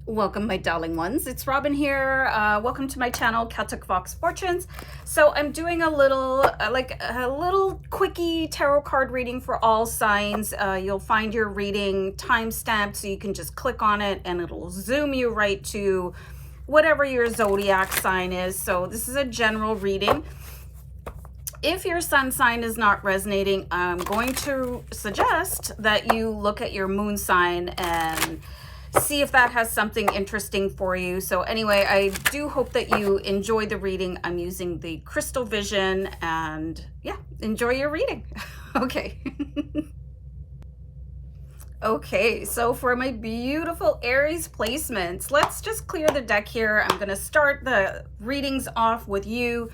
Welcome, my darling ones. It's Robin here. Welcome to my channel, Celtic Vox Fortunes. So I'm doing a little, quickie tarot card reading for all signs. You'll find your reading timestamped, so you can just click on it and it'll zoom you right to whatever your zodiac sign is. So this is a general reading. If your sun sign is not resonating, I'm going to suggest that you look at your moon sign and see if that has something interesting for you. So anyway, I do hope that you enjoy the reading. I'm using the crystal vision, and yeah, enjoy your reading. Okay. Okay, so for my beautiful Aries placements, let's just clear the deck here. I'm going to start the readings off with you.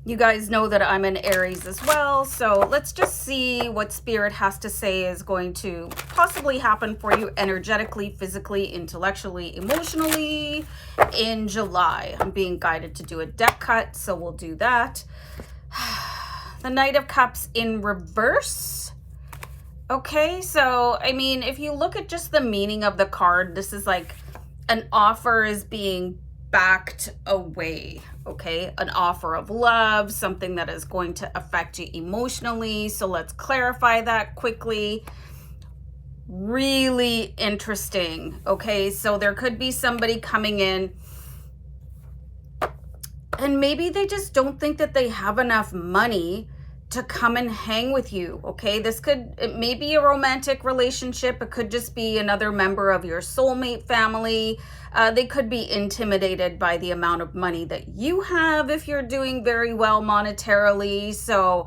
You guys know that I'm an Aries as well, so let's just see what Spirit has to say is going to possibly happen for you energetically, physically, intellectually, emotionally in July. I'm being guided to do a deck cut, so we'll do that. The Knight of Cups in reverse. Okay, so I mean, if you look at just the meaning of the card, this is like an offer is being backed away. Okay, an offer of love, something that is going to affect you emotionally. So let's clarify that quickly. Really interesting. Okay, so there could be somebody coming in and maybe they just don't think that they have enough money to come and hang with you. Okay, it may be a romantic relationship. It could just be another member of your soulmate family. They could be intimidated by the amount of money that you have if you're doing very well monetarily. So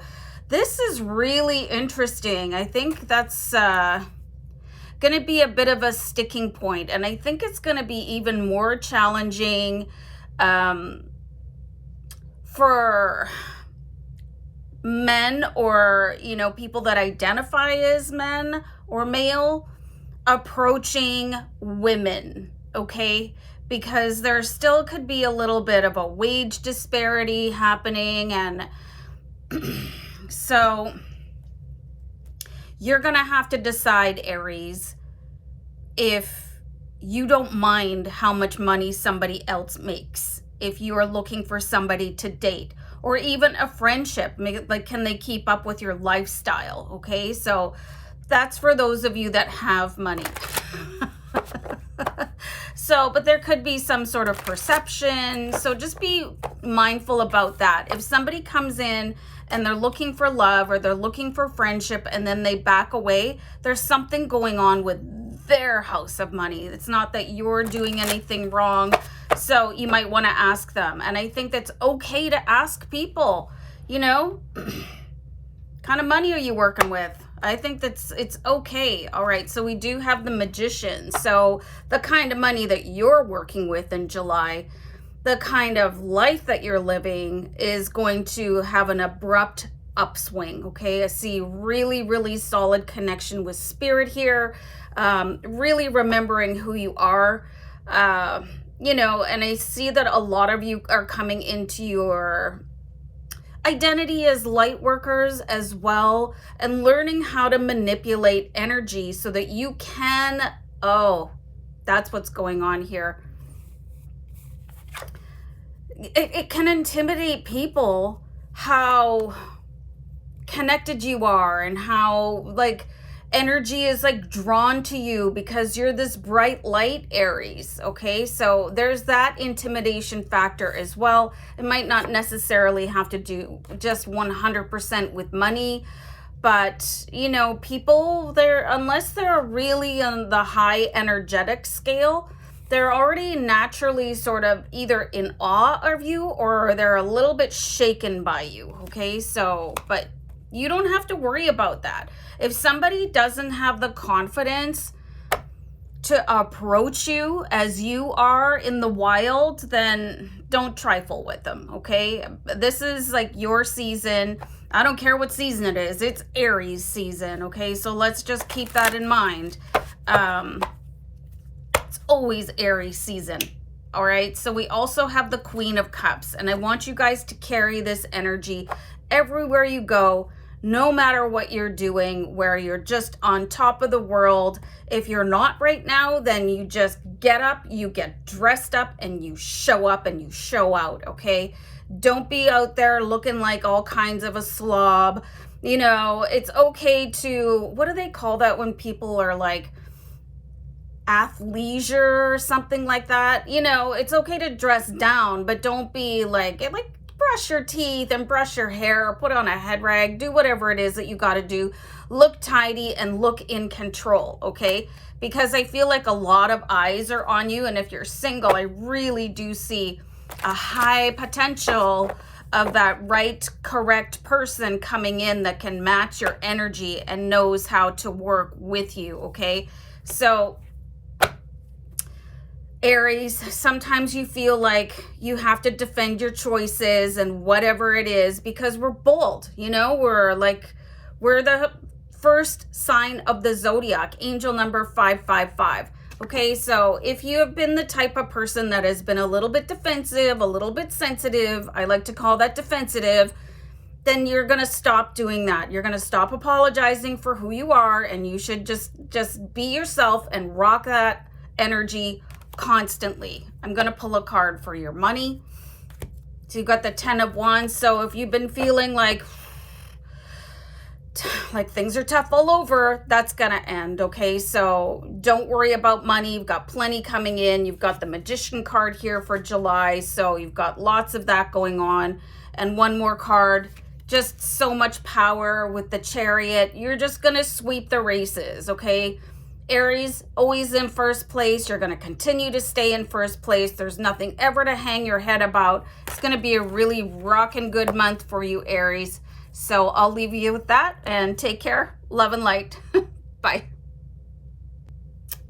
this is really interesting. I think that's going to be a bit of a sticking point, and I think it's going to be even more challenging for men, or people that identify as men or male, approaching women. Okay, because there still could be a little bit of a wage disparity happening, and so you're gonna have to decide, Aries, if you don't mind how much money somebody else makes, if you are looking for somebody to date or even a friendship. Like, can they keep up with your lifestyle? Okay, so that's for those of you that have money. So, but there could be some sort of perception. So just be mindful about that. If somebody comes in and they're looking for love or they're looking for friendship and then they back away, there's something going on with their house of money. It's not that you're doing anything wrong. So you might want to ask them. And I think that's okay to ask people, kind of money are you working with? I think it's okay. All right, so we do have the Magician. So the kind of money that you're working with in July, the kind of life that you're living is going to have an abrupt upswing. Okay, I see really, really solid connection with Spirit here. Really remembering who you are, and I see that a lot of you are coming into your identity as light workers as well, and learning how to manipulate energy so that you can, that's what's going on here. It can intimidate people how connected you are and how energy is drawn to you because you're this bright light, Aries. Okay, so there's that intimidation factor as well. It might not necessarily have to do just 100% with money, but people, unless they're really on the high energetic scale, they're already naturally sort of either in awe of you or they're a little bit shaken by you. Okay, so but you don't have to worry about that. If somebody doesn't have the confidence to approach you as you are in the wild, then don't trifle with them, okay? This is your season. I don't care what season it is. It's Aries season, okay? So let's just keep that in mind. It's always Aries season. All right, so we also have the Queen of Cups, and I want you guys to carry this energy everywhere you go. no matter what you're doing, where you're just on top of the world. If you're not right now, then you just get up, you get dressed up, and you show up and you show out, okay? Don't be out there looking like all kinds of a slob. You know, it's okay to, what do they call that when people are like athleisure or something like that? You know, it's okay to dress down, but don't be like brush your teeth and brush your hair, or put on a head rag, do whatever it is that you got to do. Look tidy and look in control, okay? Because I feel like a lot of eyes are on you, and if you're single, I really do see a high potential of that right, correct person coming in that can match your energy and knows how to work with you, okay? So Aries, sometimes you feel like you have to defend your choices and whatever it is, because we're bold, you know, we're the first sign of the zodiac, angel number 555. Okay, so if you have been the type of person that has been a little bit defensive, a little bit sensitive, I like to call that defensive, then you're going to stop doing that. You're going to stop apologizing for who you are, and you should just be yourself and rock that energy constantly. I'm going to pull a card for your money. So you got the 10 of Wands. So if you've been feeling like things are tough all over, that's going to end, okay? So don't worry about money. You've got plenty coming in. You've got the Magician card here for July. So you've got lots of that going on. And one more card, just so much power with the Chariot. You're just going to sweep the races, okay? Aries, always in first place. You're going to continue to stay in first place. There's nothing ever to hang your head about. It's going to be a really rockin' good month for you, Aries. So I'll leave you with that, and take care. Love and light. Bye.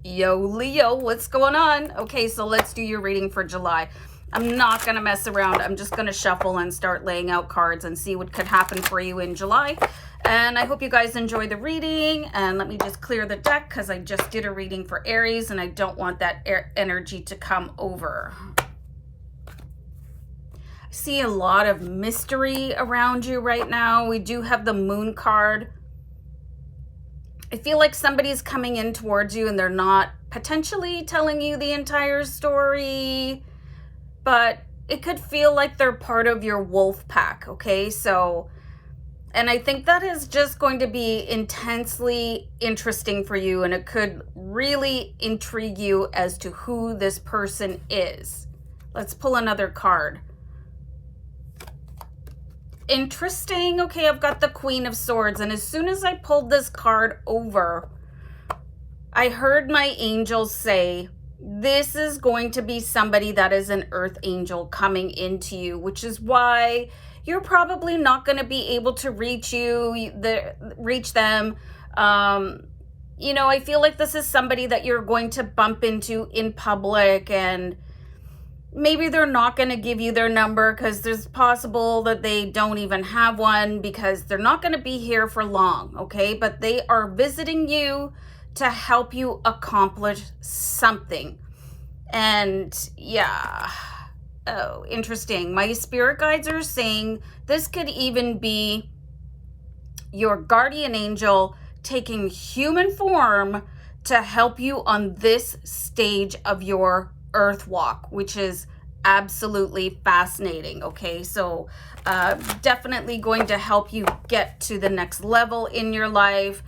Yo, Leo, what's going on? Okay, so let's do your reading for July. I'm not going to mess around. I'm just going to shuffle and start laying out cards and see what could happen for you in July. And I hope you guys enjoy the reading. And let me just clear the deck, because I just did a reading for Aries and I don't want that energy to come over. I see a lot of mystery around you right now. We do have the Moon card. I feel like somebody's coming in towards you and they're not potentially telling you the entire story, but it could feel like they're part of your wolf pack, okay? So, and I think that is just going to be intensely interesting for you, and it could really intrigue you as to who this person is. Let's pull another card. Interesting. Okay, I've got the Queen of Swords, and as soon as I pulled this card over, I heard my angels say, this is going to be somebody that is an earth angel coming into you, which is why you're probably not going to be able to reach them. You know, I feel like this is somebody that you're going to bump into in public, and maybe they're not going to give you their number, because there's possible that they don't even have one, because they're not going to be here for long, okay? But they are visiting you to help you accomplish something. And yeah, oh, interesting. My spirit guides are saying this could even be your guardian angel taking human form to help you on this stage of your earth walk, which is absolutely fascinating. Okay, so definitely going to help you get to the next level in your life.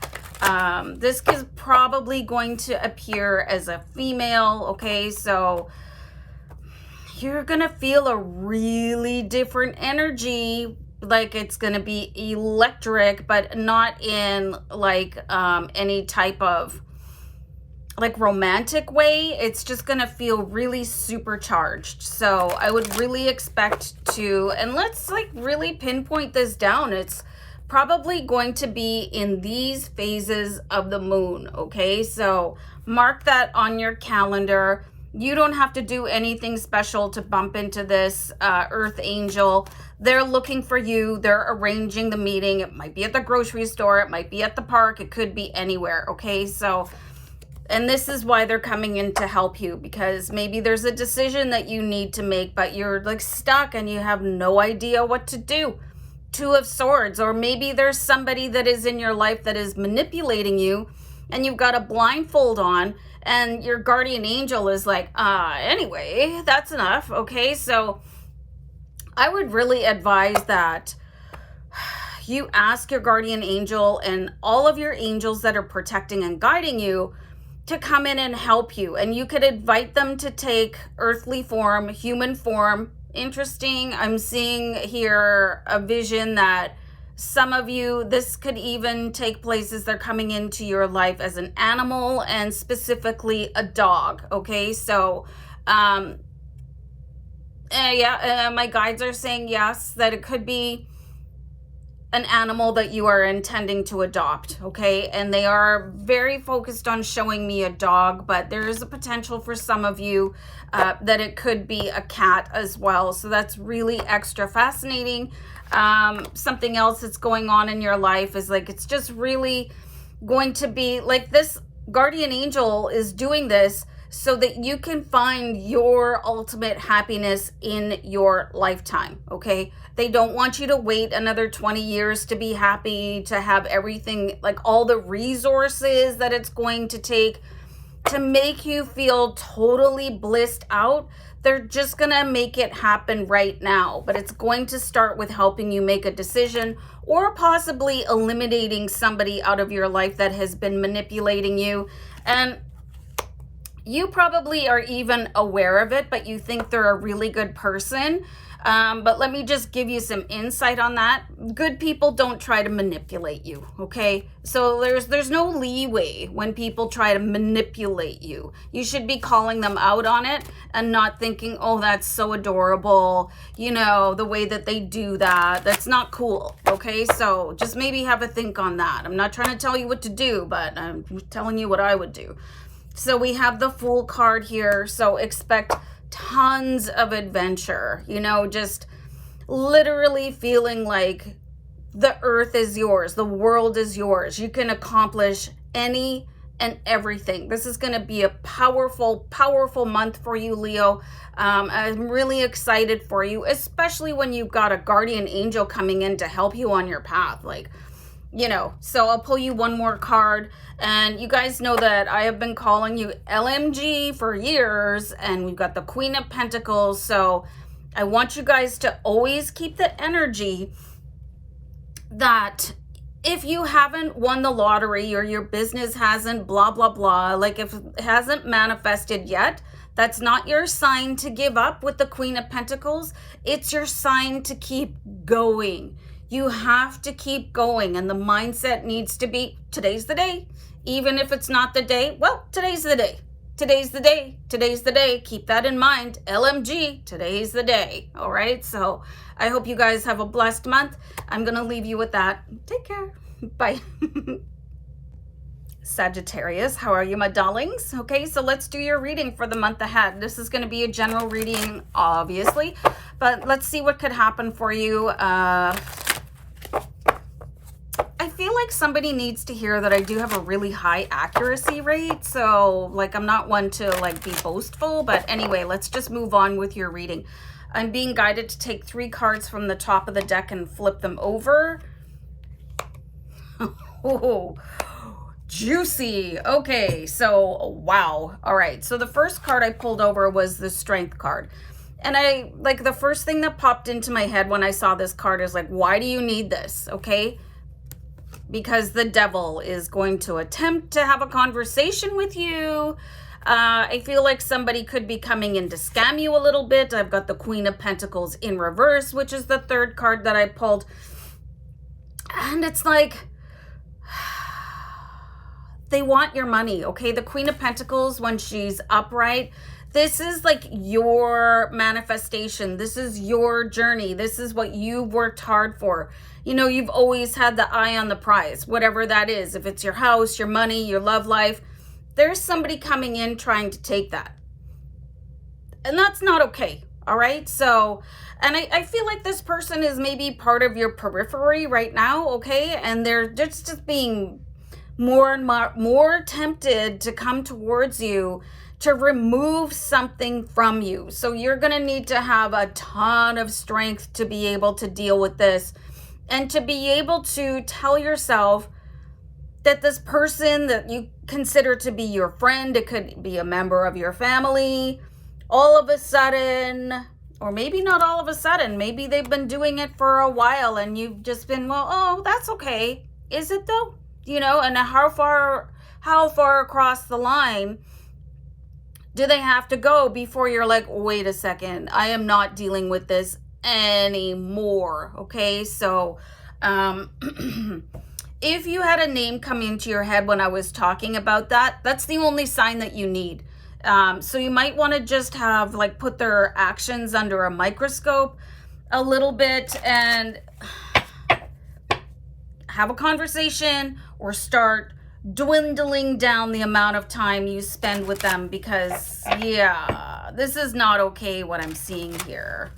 This is probably going to appear as a female. Okay, so you're gonna feel a really different energy, like it's gonna be electric, but not in like any type of like romantic way. It's just gonna feel really supercharged. So I would really expect to, and let's like really pinpoint this down, it's probably going to be in these phases of the moon. Okay, so mark that on your calendar. You don't have to do anything special to bump into this earth angel. They're looking for you. They're arranging the meeting. It might be at the grocery store, it might be at the park, it could be anywhere. Okay, so, and this is why they're coming in to help you, because maybe there's a decision that you need to make, but you're like stuck and you have no idea what to do. Two of Swords, or maybe there's somebody that is in your life that is manipulating you and you've got a blindfold on and your guardian angel is like, anyway, that's enough. Okay, so I would really advise that you ask your guardian angel and all of your angels that are protecting and guiding you to come in and help you. And you could invite them to take earthly form, human form. Interesting. I'm seeing here a vision that some of you, this could even take place as they're coming into your life as an animal, and specifically a dog. Okay, so my guides are saying yes, that it could be an animal that you are intending to adopt. Okay, and they are very focused on showing me a dog, but there is a potential for some of you that it could be a cat as well. So that's really extra fascinating. Something else that's going on in your life is like, it's just really going to be like, this guardian angel is doing this so that you can find your ultimate happiness in your lifetime. Okay, they don't want you to wait another 20 years to be happy, to have everything, like all the resources that it's going to take to make you feel totally blissed out. They're just gonna make it happen right now, but it's going to start with helping you make a decision, or possibly eliminating somebody out of your life that has been manipulating you. And you probably are even aware of it, but you think they're a really good person. But let me just give you some insight on that. Good people don't try to manipulate you, okay? So there's no leeway when people try to manipulate you. You should be calling them out on it and not thinking, oh, that's so adorable, you know, the way that they do that. That's not cool, okay? So just maybe have a think on that. I'm not trying to tell you what to do, but I'm telling you what I would do. So we have the Fool card here, so expect tons of adventure, you know, just literally feeling like the earth is yours, the world is yours. You can accomplish any and everything. This is going to be a powerful, powerful month for you, Leo. I'm really excited for you, especially when you've got a guardian angel coming in to help you on your path. Like, you know, so I'll pull you one more card. And you guys know that I have been calling you LMG for years, and we've got the Queen of Pentacles. So I want you guys to always keep the energy that if you haven't won the lottery, or your business hasn't blah, blah, blah, like if it hasn't manifested yet, that's not your sign to give up with the Queen of Pentacles. It's your sign to keep going. You have to keep going, and the mindset needs to be, today's the day. Even if it's not the day, well, today's the day. Today's the day. Today's the day. Keep that in mind. LMG, today's the day. All right, so I hope you guys have a blessed month. I'm going to leave you with that. Take care. Bye. Sagittarius, how are you, my darlings? Okay, so let's do your reading for the month ahead. This is going to be a general reading, obviously, but let's see what could happen for you. I feel like somebody needs to hear that I do have a really high accuracy rate. So like, I'm not one to like be boastful, but anyway, let's just move on with your reading. I'm being guided to take 3 cards from the top of the deck and flip them over. Oh, juicy. Okay, so wow. All right, so the first card I pulled over was the Strength card. And I, like, the first thing that popped into my head when I saw this card is like, why do you need this? Okay, because the devil is going to attempt to have a conversation with you. I feel like somebody could be coming in to scam you a little bit. I've got the Queen of Pentacles in reverse, which is the third card that I pulled. And it's like, they want your money, okay? The Queen of Pentacles, when she's upright, this is like your manifestation. This is your journey. This is what you've worked hard for. You know, you've always had the eye on the prize, whatever that is. If it's your house, your money, your love life, there's somebody coming in trying to take that. And that's not okay, all right? So, and I feel like this person is maybe part of your periphery right now, okay? And they're just being more and more tempted to come towards you to remove something from you. So you're going to need to have a ton of strength to be able to deal with this. And to be able to tell yourself that this person that you consider to be your friend, it could be a member of your family, all of a sudden, or maybe not all of a sudden, maybe they've been doing it for a while and you've just been, well, oh, that's okay. Is it though? You know, and how far across the line do they have to go before you're like, wait a second, I am not dealing with this anymore. Okay, so if you had a name come into your head when I was talking about that, that's the only sign that you need. So you might want to just have like put their actions under a microscope a little bit and have a conversation or start dwindling down the amount of time you spend with them, because yeah, this is not okay what I'm seeing here.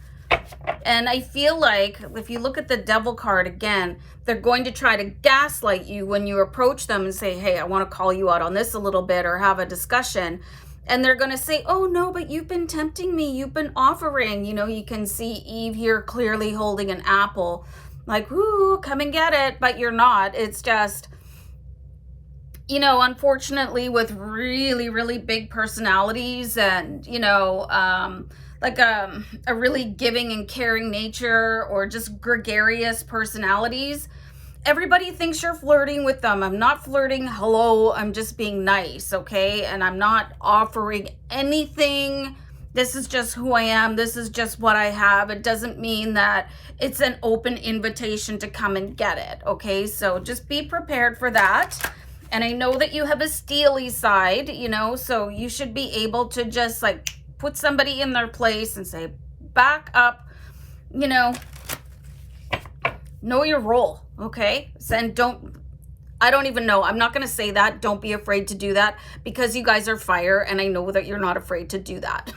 And I feel like if you look at the Devil card again, they're going to try to gaslight you when you approach them and say, hey, I want to call you out on this a little bit or have a discussion. And they're going to say, oh no, but you've been tempting me, you've been offering. You know, you can see Eve here clearly holding an apple, like, ooh, come and get it, but you're not. It's just, you know, unfortunately with really, really big personalities and, you know, like a really giving and caring nature, or just gregarious personalities, everybody thinks you're flirting with them. I'm not flirting. Hello, I'm just being nice, okay? And I'm not offering anything. This is just who I am. This is just what I have. It doesn't mean that it's an open invitation to come and get it, okay? So just be prepared for that. And I know that you have a steely side, you know, so you should be able to just like put somebody in their place and say, back up, you know your role, okay? And I don't even know. I'm not going to say that. Don't be afraid to do that, because you guys are fire and I know that you're not afraid to do that.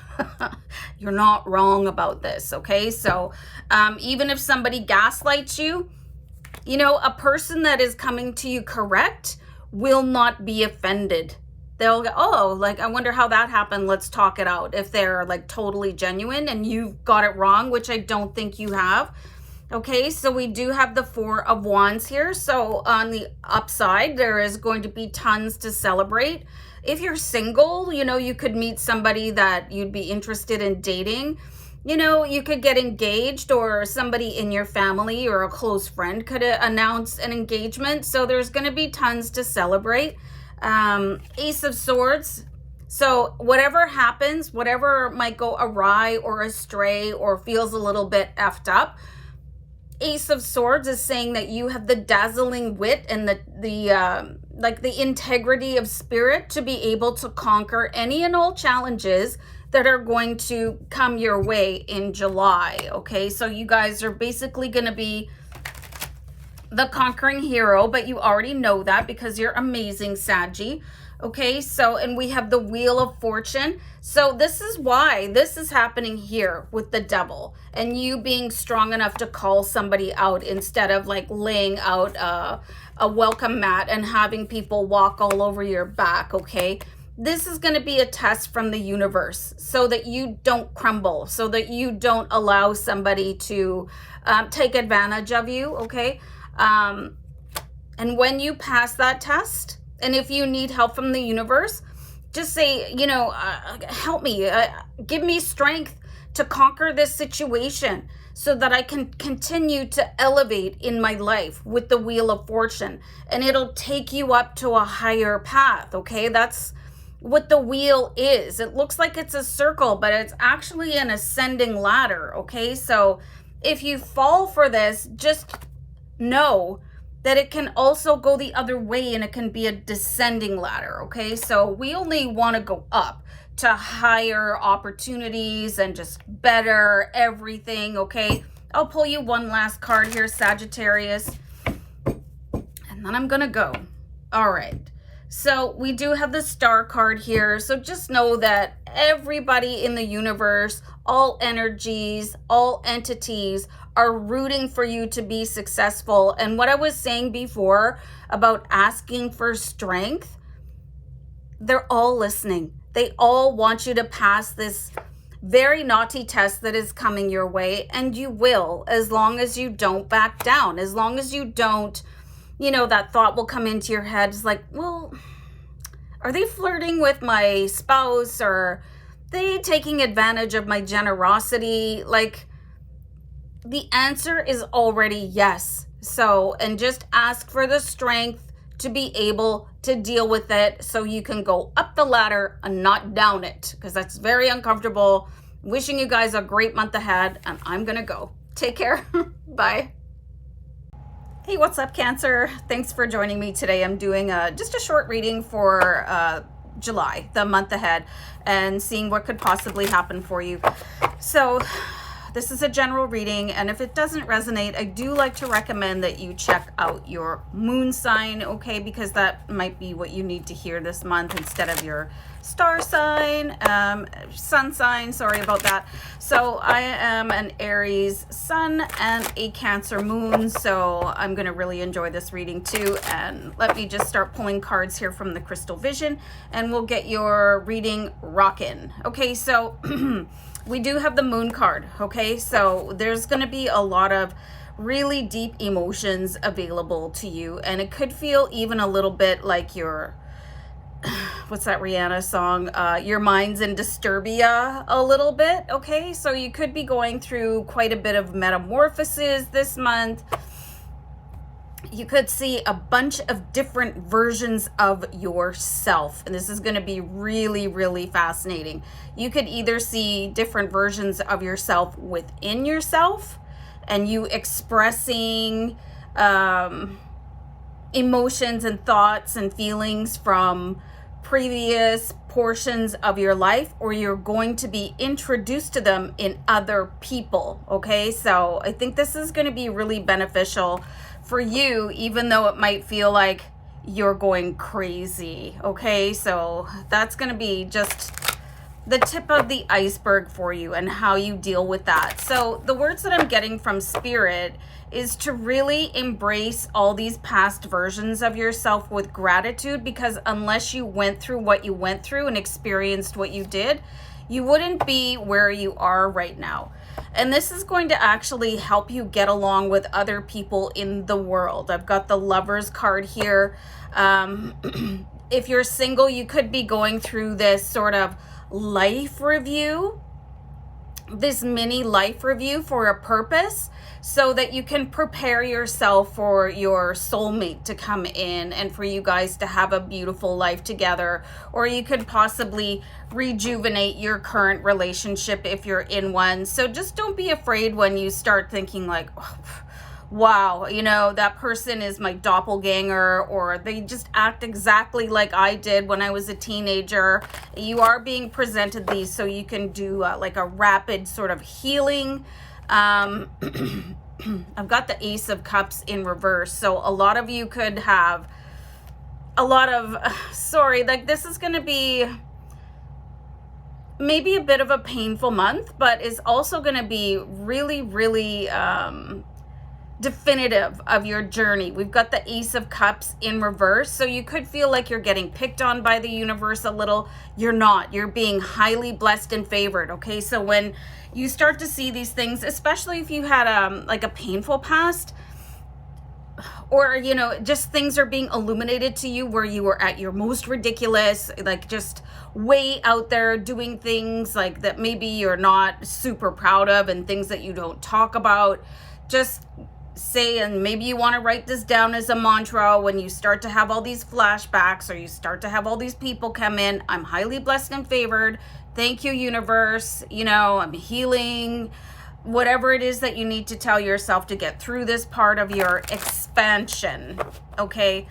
You're not wrong about this, okay? So even if somebody gaslights you, you know, a person that is coming to you correct will not be offended. They'll go, oh, like, I wonder how that happened. Let's talk it out. If they're like totally genuine and you've got it wrong, which I don't think you have. Okay, so we do have the Four of Wands here. So on the upside, there is going to be tons to celebrate. If you're single, you know, you could meet somebody that you'd be interested in dating. You know, you could get engaged, or somebody in your family or a close friend could announce an engagement. So there's going to be tons to celebrate. Ace of Swords. So whatever happens, whatever might go awry or astray or feels a little bit effed up, Ace of Swords is saying that you have the dazzling wit and the integrity of spirit to be able to conquer any and all challenges that are going to come your way in July. Okay, so you guys are basically going to be the conquering hero, but you already know that because you're amazing, Saggy. Okay, so, and we have the Wheel of Fortune. So this is why this is happening here with the Devil, and you being strong enough to call somebody out instead of like laying out a welcome mat and having people walk all over your back, okay? This is going to be a test from the universe so that you don't crumble, so that you don't allow somebody to take advantage of you, okay? And when you pass that test, and if you need help from the universe, just say, you know, help me, give me strength to conquer this situation so that I can continue to elevate in my life with the Wheel of Fortune. And it'll take you up to a higher path, okay? That's what the wheel is. It looks like it's a circle, but it's actually an ascending ladder, okay? So if you fall for this, just know that it can also go the other way and it can be a descending ladder, okay? So we only want to go up to higher opportunities and just better everything, okay? I'll pull you one last card here, Sagittarius, and then I'm gonna go. All right, so we do have the Star card here. So just know that everybody in the universe, all energies, all entities are rooting for you to be successful. And what I was saying before about asking for strength, they're all listening. They all want you to pass this very naughty test that is coming your way, and you will, as long as you don't back down, as long as you don't, you know, that thought will come into your head. It's like, well, are they flirting with my spouse, or they taking advantage of my generosity? Like, the answer is already yes. So, and just ask for the strength to be able to deal with it so you can go up the ladder and not down it, because that's very uncomfortable. Wishing you guys a great month ahead, and I'm gonna go. Take care. Bye. Hey, what's up, Cancer? Thanks for joining me today. I'm doing just a short reading for July, the month ahead, and seeing what could possibly happen for you. So this is a general reading, and if it doesn't resonate, I do like to recommend that you check out your moon sign, okay? Because that might be what you need to hear this month instead of your star sign, sun sign, sorry about that. So I am an Aries sun and a Cancer moon, so I'm going to really enjoy this reading too. And let me just start pulling cards here from the Crystal Vision, and we'll get your reading rockin'. Okay, so we do have the moon card, okay? So there's going to be a lot of really deep emotions available to you, and it could feel even a little bit like your, what's that Rihanna song? Your mind's in Disturbia a little bit, okay? So you could be going through quite a bit of metamorphosis this month. You could see a bunch of different versions of yourself, and this is going to be really, really fascinating. You could either see different versions of yourself within yourself, and you expressing emotions and thoughts and feelings from previous portions of your life, or you're going to be introduced to them in other people, okay? So I think this is going to be really beneficial for you, even though it might feel like you're going crazy, okay? So that's going to be just the tip of the iceberg for you and how you deal with that. So the words that I'm getting from Spirit is to really embrace all these past versions of yourself with gratitude, because unless you went through what you went through and experienced what you did, you wouldn't be where you are right now. And this is going to actually help you get along with other people in the world. I've got the Lovers card here. If you're single, you could be going through this sort of life review, this mini life review for a purpose, so that you can prepare yourself for your soulmate to come in and for you guys to have a beautiful life together. Or you could possibly rejuvenate your current relationship if you're in one. So just don't be afraid when you start thinking like, oh, wow, you know, that person is my doppelganger, or they just act exactly like I did when I was a teenager. You are being presented these so you can do like a rapid sort of healing. I've got the Ace of Cups in reverse. So a lot of you could have a lot of, sorry, like this is going to be maybe a bit of a painful month, but it's also going to be really, really definitive of your journey. We've got the Ace of Cups in reverse. So you could feel like you're getting picked on by the universe a little. You're not. You're being highly blessed and favored, okay? So when you start to see these things, especially if you had like a painful past, or, you know, just things are being illuminated to you where you were at your most ridiculous, like just way out there doing things like that maybe you're not super proud of, and things that you don't talk about. Just say, and maybe you want to write this down as a mantra when you start to have all these flashbacks, or you start to have all these people come in. I'm highly blessed and favored. Thank you, universe. You know, I'm healing. Whatever it is that you need to tell yourself to get through this part of your expansion, okay?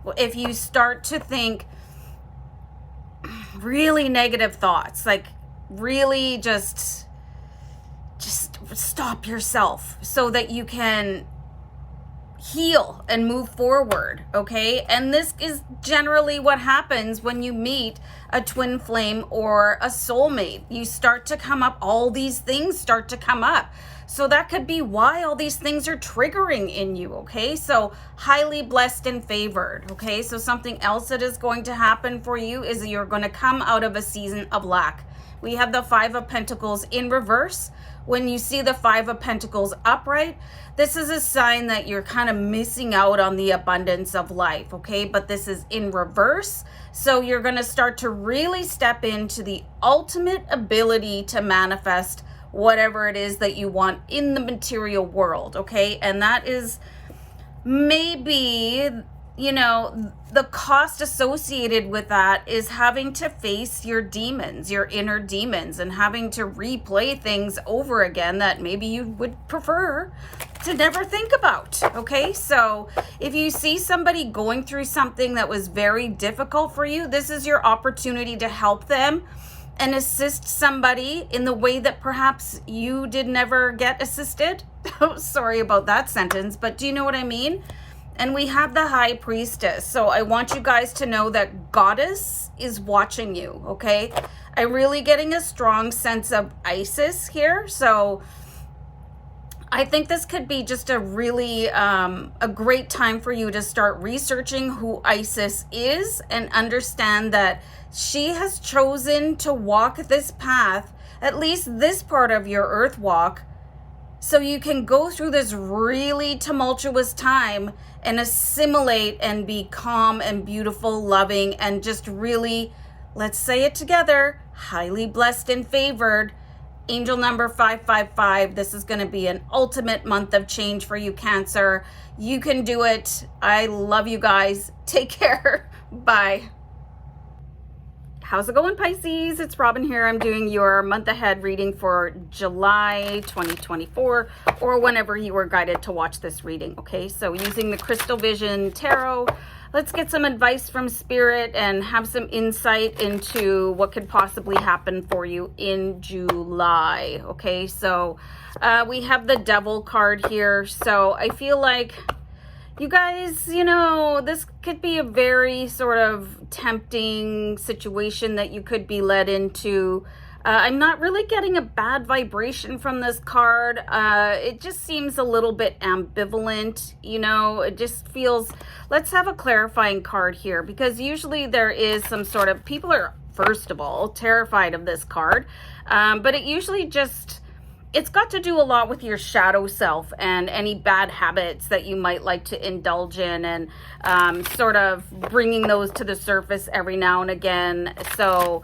Well, if you start to think really negative thoughts, like really just stop yourself so that you can heal and move forward, okay? And this is generally what happens when you meet a twin flame or a soulmate. You start to come up, all these things start to come up. So that could be why all these things are triggering in you, okay? So highly blessed and favored, okay? So something else that is going to happen for you is you're going to come out of a season of lack. We have the Five of Pentacles in reverse. When you see the Five of Pentacles upright, this is a sign that you're kind of missing out on the abundance of life, okay? But this is in reverse. So you're going to start to really step into the ultimate ability to manifest whatever it is that you want in the material world, okay? And that is maybe, you know, the cost associated with that is having to face your demons, your inner demons, and having to replay things over again that maybe you would prefer to never think about, okay? So if you see somebody going through something that was very difficult for you, this is your opportunity to help them and assist somebody in the way that perhaps you did never get assisted. Sorry about that sentence, but do you know what I mean? And we have the High Priestess. So I want you guys to know that Goddess is watching you, okay? I'm really getting a strong sense of Isis here. So I think this could be just a really a great time for you to start researching who Isis is and understand that she has chosen to walk this path, at least this part of your earth walk, so you can go through this really tumultuous time and assimilate and be calm and beautiful, loving, and just really, let's say it together, highly blessed and favored. Angel number 555. This is going to be an ultimate month of change for you, Cancer. You can do it. I love you guys. Take care. Bye. How's it going, Pisces? It's Robin here. I'm doing your month ahead reading for July 2024, or whenever you were guided to watch this reading, okay? So using the Crystal Vision Tarot, let's get some advice from Spirit and have some insight into what could possibly happen for you in July, okay? So we have the Devil card here. So I feel like you guys, you know, this could be a very sort of tempting situation that you could be led into. I'm not really getting a bad vibration from this card. It just seems a little bit ambivalent, you know, it just feels, let's have a clarifying card here, because usually there is some sort of, people are, first of all, terrified of this card, but it usually just, it's got to do a lot with your shadow self and any bad habits that you might like to indulge in, and sort of bringing those to the surface every now and again. So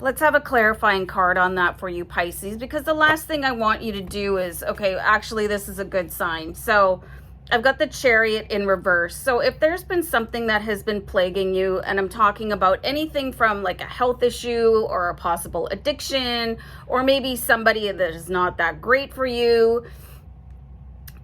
let's have a clarifying card on that for you, Pisces, because the last thing I want you to do is, okay, actually this is a good sign. So I've got the Chariot in reverse. So if there's been something that has been plaguing you, and I'm talking about anything from like a health issue or a possible addiction, or maybe somebody that is not that great for you,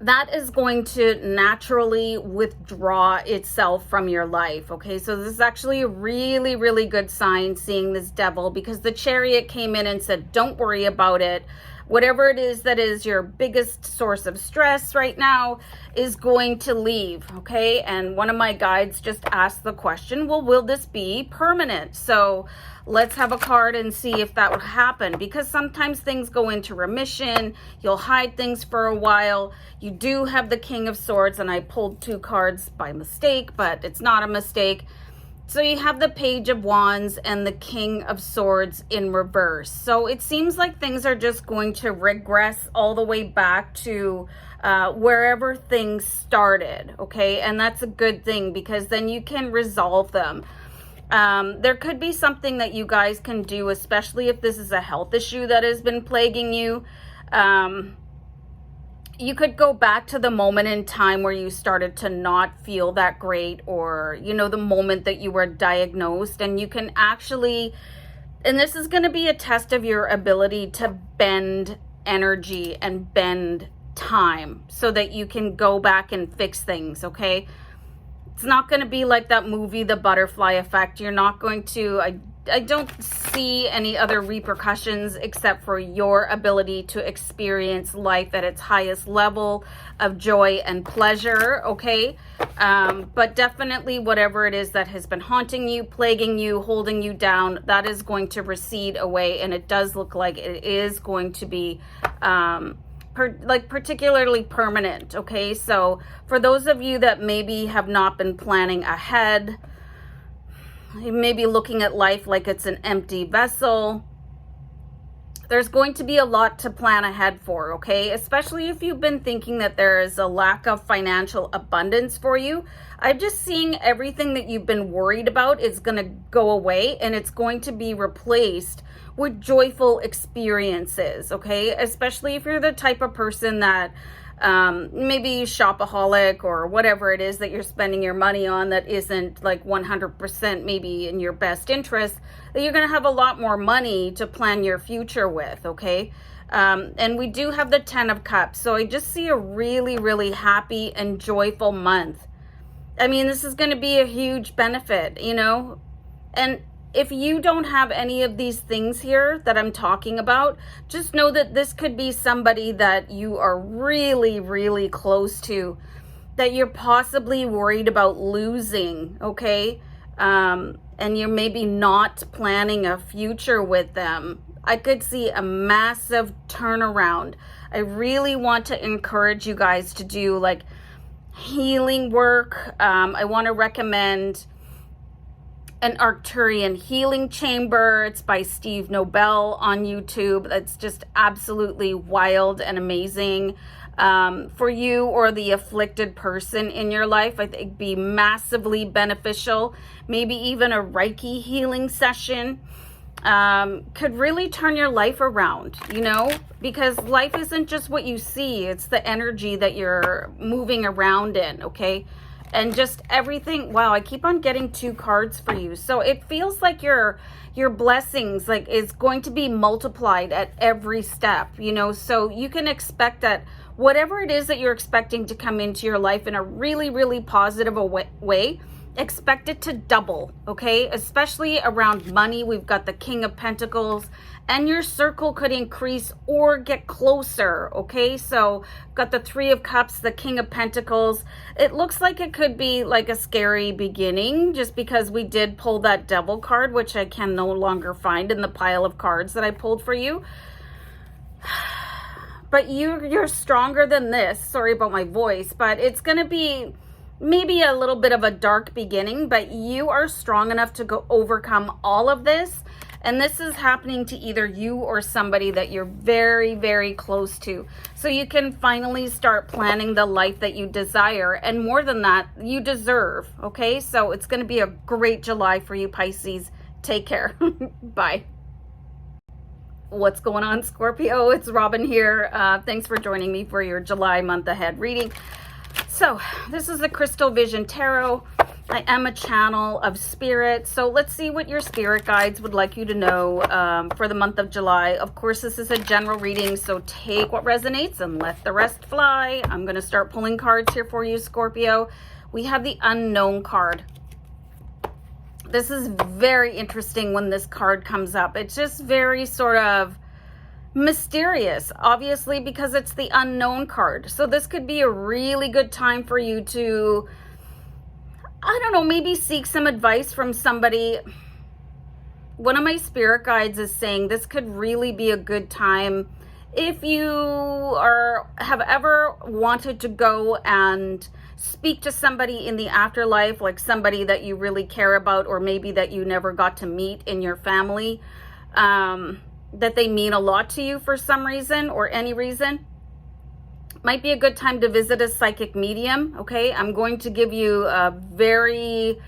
that is going to naturally withdraw itself from your life, okay? So this is actually a really, really good sign, seeing this Devil, because the Chariot came in and said, don't worry about it. Whatever it is that is your biggest source of stress right now is going to leave, okay? And one of my guides just asked the question, well, will this be permanent? So let's have a card and see if that would happen, because sometimes things go into remission. You'll hide things for a while. You do have the King of Swords, and I pulled two cards by mistake, but it's not a mistake. So you have the Page of Wands and the King of Swords in reverse. So it seems like things are just going to regress all the way back to wherever things started, okay? And that's a good thing, because then you can resolve them. There could be something that you guys can do, especially if this is a health issue that has been plaguing you. You could go back to the moment in time where you started to not feel that great, or, you know, the moment that you were diagnosed, and you can actually, and this is going to be a test of your ability to bend energy and bend time so that you can go back and fix things, okay? It's not going to be like that movie, The Butterfly Effect. You're not going to, I don't see any other repercussions except for your ability to experience life at its highest level of joy and pleasure, okay? But definitely whatever it is that has been haunting you, plaguing you, holding you down, that is going to recede away, and it does look like it is going to be particularly permanent, okay? So for those of you that maybe have not been planning ahead, you may be looking at life like it's an empty vessel. There's going to be a lot to plan ahead for, okay? Especially if you've been thinking that there is a lack of financial abundance for you. I'm just seeing everything that you've been worried about is going to go away, and it's going to be replaced with joyful experiences, okay? Especially if you're the type of person that maybe shopaholic or whatever it is that you're spending your money on that isn't like 100% maybe in your best interest, that you're going to have a lot more money to plan your future with, okay? And we do have the 10 of Cups, so I just see a really, really happy and joyful month. I mean, this is going to be a huge benefit, you know? And if you don't have any of these things here that I'm talking about, just know that this could be somebody that you are really, really close to, that you're possibly worried about losing, okay? And you're maybe not planning a future with them. I could see a massive turnaround. I really want to encourage you guys to do like healing work. I want to recommend an Arcturian healing chamber. It's by Steve Nobel on YouTube. That's just absolutely wild and amazing. For you or the afflicted person in your life, I think it'd be massively beneficial. Maybe even a Reiki healing session could really turn your life around, you know, because life isn't just what you see, it's the energy that you're moving around in, okay? And just everything. Wow, I keep on getting 2 cards for you. So it feels like your blessings like is going to be multiplied at every step, you know. So you can expect that whatever it is that you're expecting to come into your life in a really, really positive way, expect it to double, okay? Especially around money. We've got the King of Pentacles, and your circle could increase or get closer, okay? So got the 3 of Cups, the King of Pentacles. It looks like it could be like a scary beginning just because we did pull that Devil card, which I can no longer find in the pile of cards that I pulled for you. But you're stronger than this. Sorry about my voice, but it's going to be maybe a little bit of a dark beginning, but you are strong enough to overcome all of this. And this is happening to either you or somebody that you're very, very close to. So you can finally start planning the life that you desire. And more than that, you deserve. Okay, so it's going to be a great July for you, Pisces. Take care. Bye. What's going on, Scorpio? It's Robin here. Thanks for joining me for your July month ahead reading. So this is the Crystal Vision Tarot. I am a channel of spirit. So let's see what your spirit guides would like you to know for the month of July. Of course, this is a general reading, so take what resonates and let the rest fly. I'm going to start pulling cards here for you, Scorpio. We have the Unknown card. This is very interesting when this card comes up. It's just very sort of mysterious, obviously, because it's the Unknown card. So this could be a really good time for you to, I don't know, maybe seek some advice from somebody. One of my spirit guides is saying this could really be a good time if you have ever wanted to go and speak to somebody in the afterlife, like somebody that you really care about, or maybe that you never got to meet in your family, that they mean a lot to you for some reason or any reason. Might be a good time to visit a psychic medium, okay? I'm going to give you a very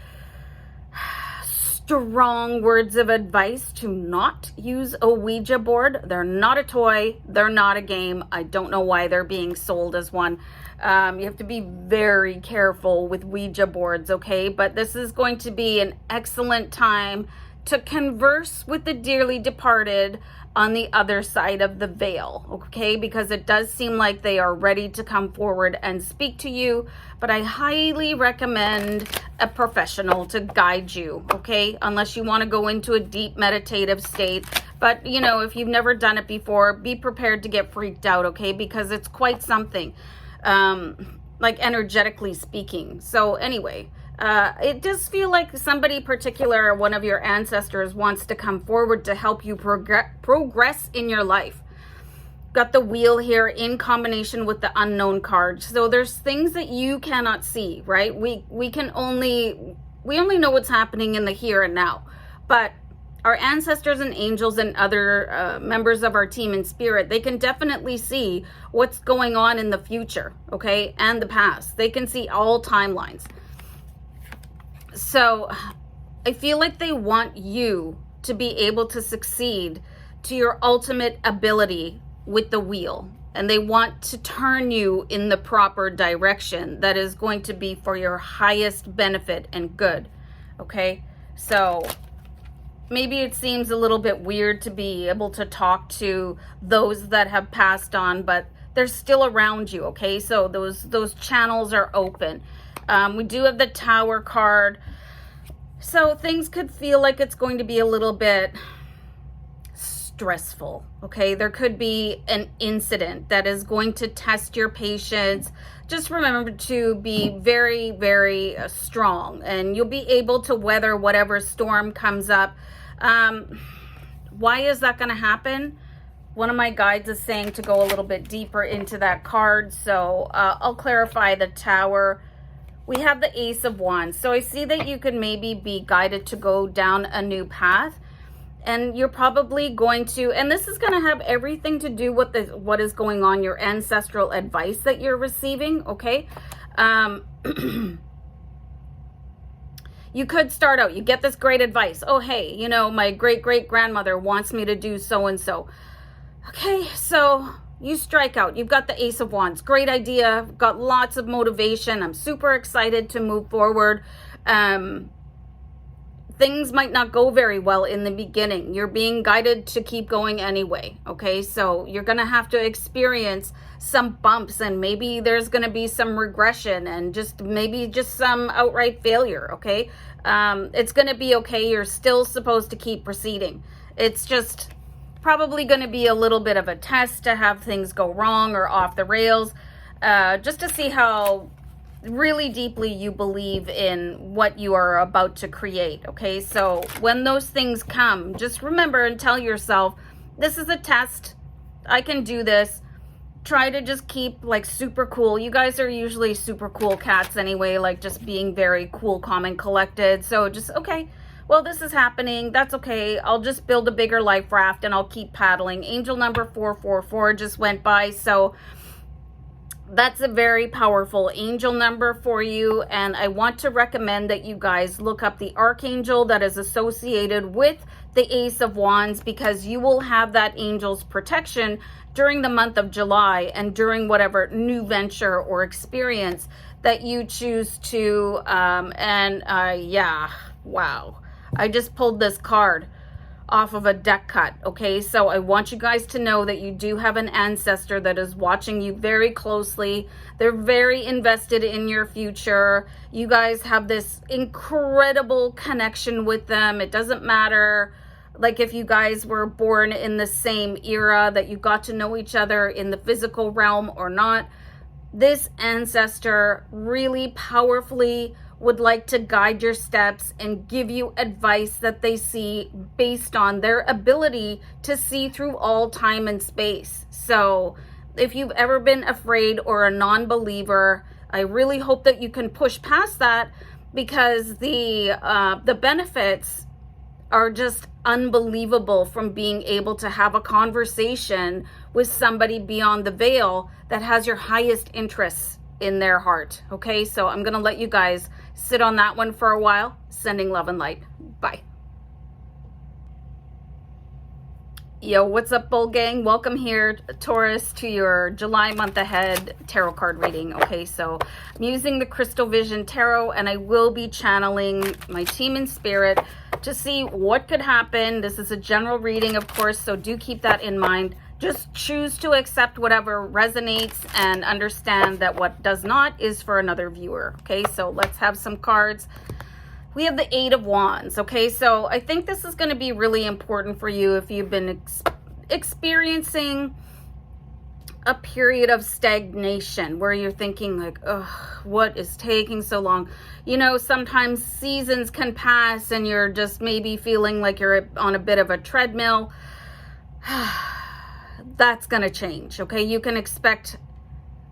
strong words of advice to not use a Ouija board. They're not a toy. They're not a game. I don't know why they're being sold as one. You have to be very careful with Ouija boards, okay? But this is going to be an excellent time to converse with the dearly departed on the other side of the veil, okay? Because it does seem like they are ready to come forward and speak to you, but I highly recommend a professional to guide you, okay? Unless you want to go into a deep meditative state. But, you know, if you've never done it before, be prepared to get freaked out, okay? Because it's quite something, like energetically speaking. So anyway, it does feel like somebody particular, one of your ancestors, wants to come forward to help you progress in your life. Got the Wheel here in combination with the Unknown card. So there's things that you cannot see, right? We only know what's happening in the here and now. But our ancestors and angels and other members of our team in spirit, they can definitely see what's going on in the future, okay, and the past. They can see all timelines. So I feel like they want you to be able to succeed to your ultimate ability with the wheel. And they want to turn you in the proper direction that is going to be for your highest benefit and good, okay? So maybe it seems a little bit weird to be able to talk to those that have passed on, but they're still around you, okay? So those channels are open. We do have the Tower card. So things could feel like it's going to be a little bit stressful, okay? There could be an incident that is going to test your patience. Just remember to be very, very strong, and you'll be able to weather whatever storm comes up. Why is that going to happen? One of my guides is saying to go a little bit deeper into that card, so I'll clarify the Tower. We have the Ace of Wands, so I see that you could maybe be guided to go down a new path, and you're probably going to, and this is going to have everything to do with what is going on, your ancestral advice that you're receiving, okay? You could start out, you get this great advice. Oh, hey, you know, my great-great-grandmother wants me to do so-and-so. Okay, so you strike out. You've got the Ace of Wands. Great idea. Got lots of motivation. I'm super excited to move forward. Things might not go very well in the beginning. You're being guided to keep going anyway, okay? So you're going to have to experience some bumps, and maybe there's going to be some regression and maybe some outright failure, okay? It's going to be okay. You're still supposed to keep proceeding. It's just probably going to be a little bit of a test to have things go wrong or off the rails, just to see how really deeply you believe in what you are about to create, okay? So when those things come, just remember and tell yourself, this is a test. I can do this. Try to just keep like super cool. You guys are usually super cool cats anyway, like just being very cool, calm, and collected. So just, okay, well, this is happening. That's okay. I'll just build a bigger life raft and I'll keep paddling. Angel number 444 just went by. So that's a very powerful angel number for you. And I want to recommend that you guys look up the archangel that is associated with the Ace of Wands, because you will have that angel's protection during the month of July and during whatever new venture or experience that you choose to. Yeah, wow. I just pulled this card off of a deck cut, okay? So I want you guys to know that you do have an ancestor that is watching you very closely. They're very invested in your future. You guys have this incredible connection with them. It doesn't matter, like, if you guys were born in the same era, that you got to know each other in the physical realm or not. This ancestor really powerfully would like to guide your steps and give you advice that they see based on their ability to see through all time and space. So if you've ever been afraid or a non-believer, I really hope that you can push past that, because the benefits are just unbelievable from being able to have a conversation with somebody beyond the veil that has your highest interests in their heart. Okay, so I'm gonna let you guys sit on that one for a while. Sending love and light. Bye. Yo, what's up, Bull Gang? Welcome here, Taurus, to your July month ahead tarot card reading. Okay, so I'm using the Crystal Vision Tarot, and I will be channeling my team in spirit to see what could happen. This is a general reading, of course, so do keep that in mind. Just choose to accept whatever resonates and understand that what does not is for another viewer. Okay, so let's have some cards. We have the Eight of Wands. Okay, so I think this is going to be really important for you if you've been experiencing a period of stagnation where you're thinking like, ugh, what is taking so long? You know, sometimes seasons can pass and you're just maybe feeling like you're on a bit of a treadmill. That's going to change, okay? You can expect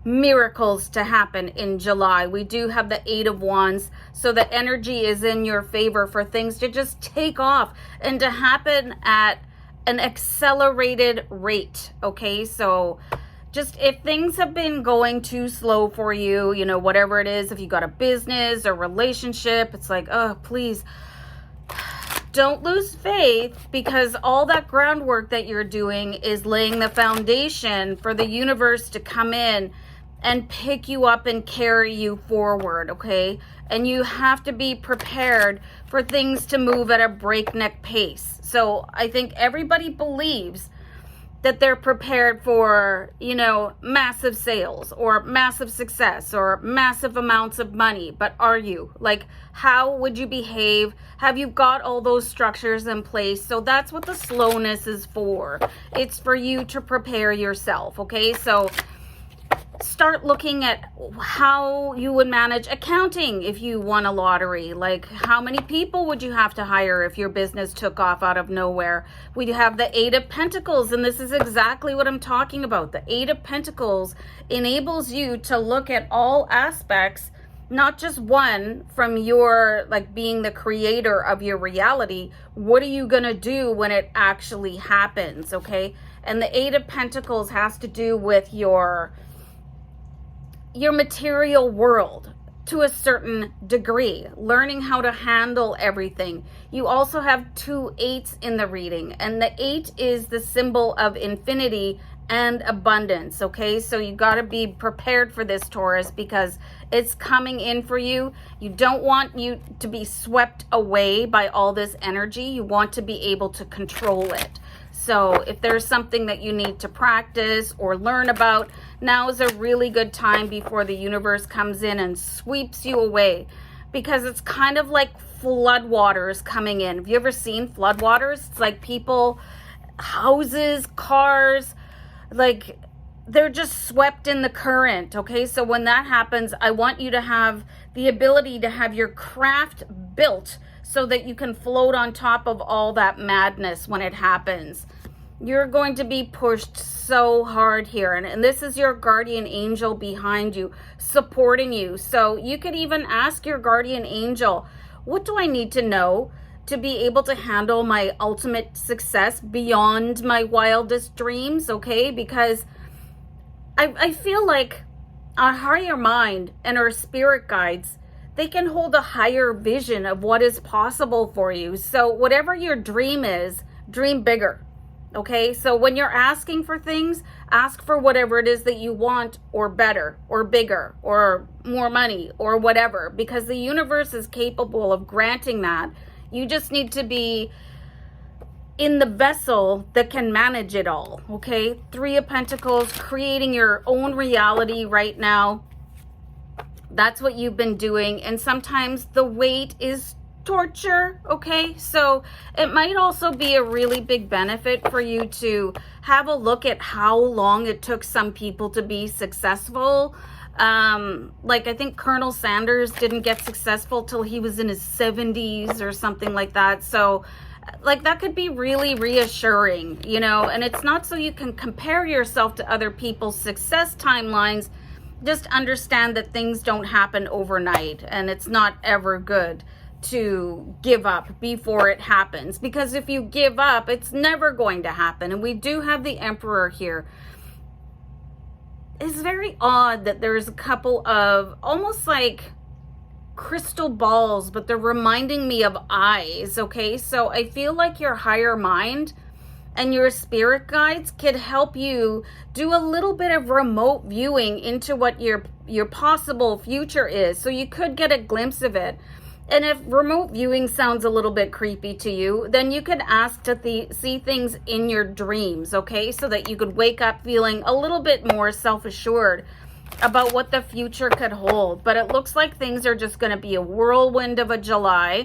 miracles to happen in July. We do have the 8 of Wands, so the energy is in your favor for things to just take off and to happen at an accelerated rate, okay? So just if things have been going too slow for you, you know, whatever it is, if you got a business or relationship, it's like, oh, please don't lose faith, because all that groundwork that you're doing is laying the foundation for the universe to come in and pick you up and carry you forward, okay? And you have to be prepared for things to move at a breakneck pace. So I think everybody believes that they're prepared for, you know, massive sales or massive success or massive amounts of money. But are you? Like, how would you behave? Have you got all those structures in place? So that's what the slowness is for. It's for you to prepare yourself, okay? So start looking at how you would manage accounting if you won a lottery. Like, how many people would you have to hire if your business took off out of nowhere? We have the 8 of Pentacles, and this is exactly what I'm talking about. The 8 of Pentacles enables you to look at all aspects, not just one, from your, like, being the creator of your reality. What are you gonna do when it actually happens, okay? And the 8 of Pentacles has to do with your material world to a certain degree, learning how to handle everything. You also have 2 8s in the reading, and the 8 is the symbol of infinity and abundance, okay? So you got to be prepared for this, Taurus, because it's coming in for you. You don't want you to be swept away by all this energy. You want to be able to control it. So if there's something that you need to practice or learn about, now is a really good time before the universe comes in and sweeps you away, because it's kind of like floodwaters coming in. Have you ever seen floodwaters? It's like people, houses, cars, like they're just swept in the current, okay? So when that happens, I want you to have the ability to have your craft built so that you can float on top of all that madness when it happens. You're going to be pushed so hard here. And this is your guardian angel behind you, supporting you. So you could even ask your guardian angel, what do I need to know to be able to handle my ultimate success beyond my wildest dreams, okay? Because I feel like our higher mind and our spirit guides, they can hold a higher vision of what is possible for you. So whatever your dream is, dream bigger. Okay, so when you're asking for things, ask for whatever it is that you want, or better, or bigger, or more money, or whatever, because the universe is capable of granting that. You just need to be in the vessel that can manage it all, okay? 3 of Pentacles, creating your own reality right now. That's what you've been doing, and sometimes the wait is torture, okay? So it might also be a really big benefit for you to have a look at how long it took some people to be successful. Like I think Colonel Sanders didn't get successful till he was in his 70s or something like that. So like that could be really reassuring, you know, and it's not so you can compare yourself to other people's success timelines. Just understand that things don't happen overnight, and it's not ever good to give up before it happens, because if you give up, it's never going to happen. And we do have the Emperor here. It's very odd that there's a couple of almost like crystal balls, but they're reminding me of eyes, okay? So I feel like your higher mind and your spirit guides could help you do a little bit of remote viewing into what your possible future is. So you could get a glimpse of it. And if remote viewing sounds a little bit creepy to you, then you could ask to see things in your dreams, okay? So that you could wake up feeling a little bit more self-assured about what the future could hold. But it looks like things are just going to be a whirlwind of a July.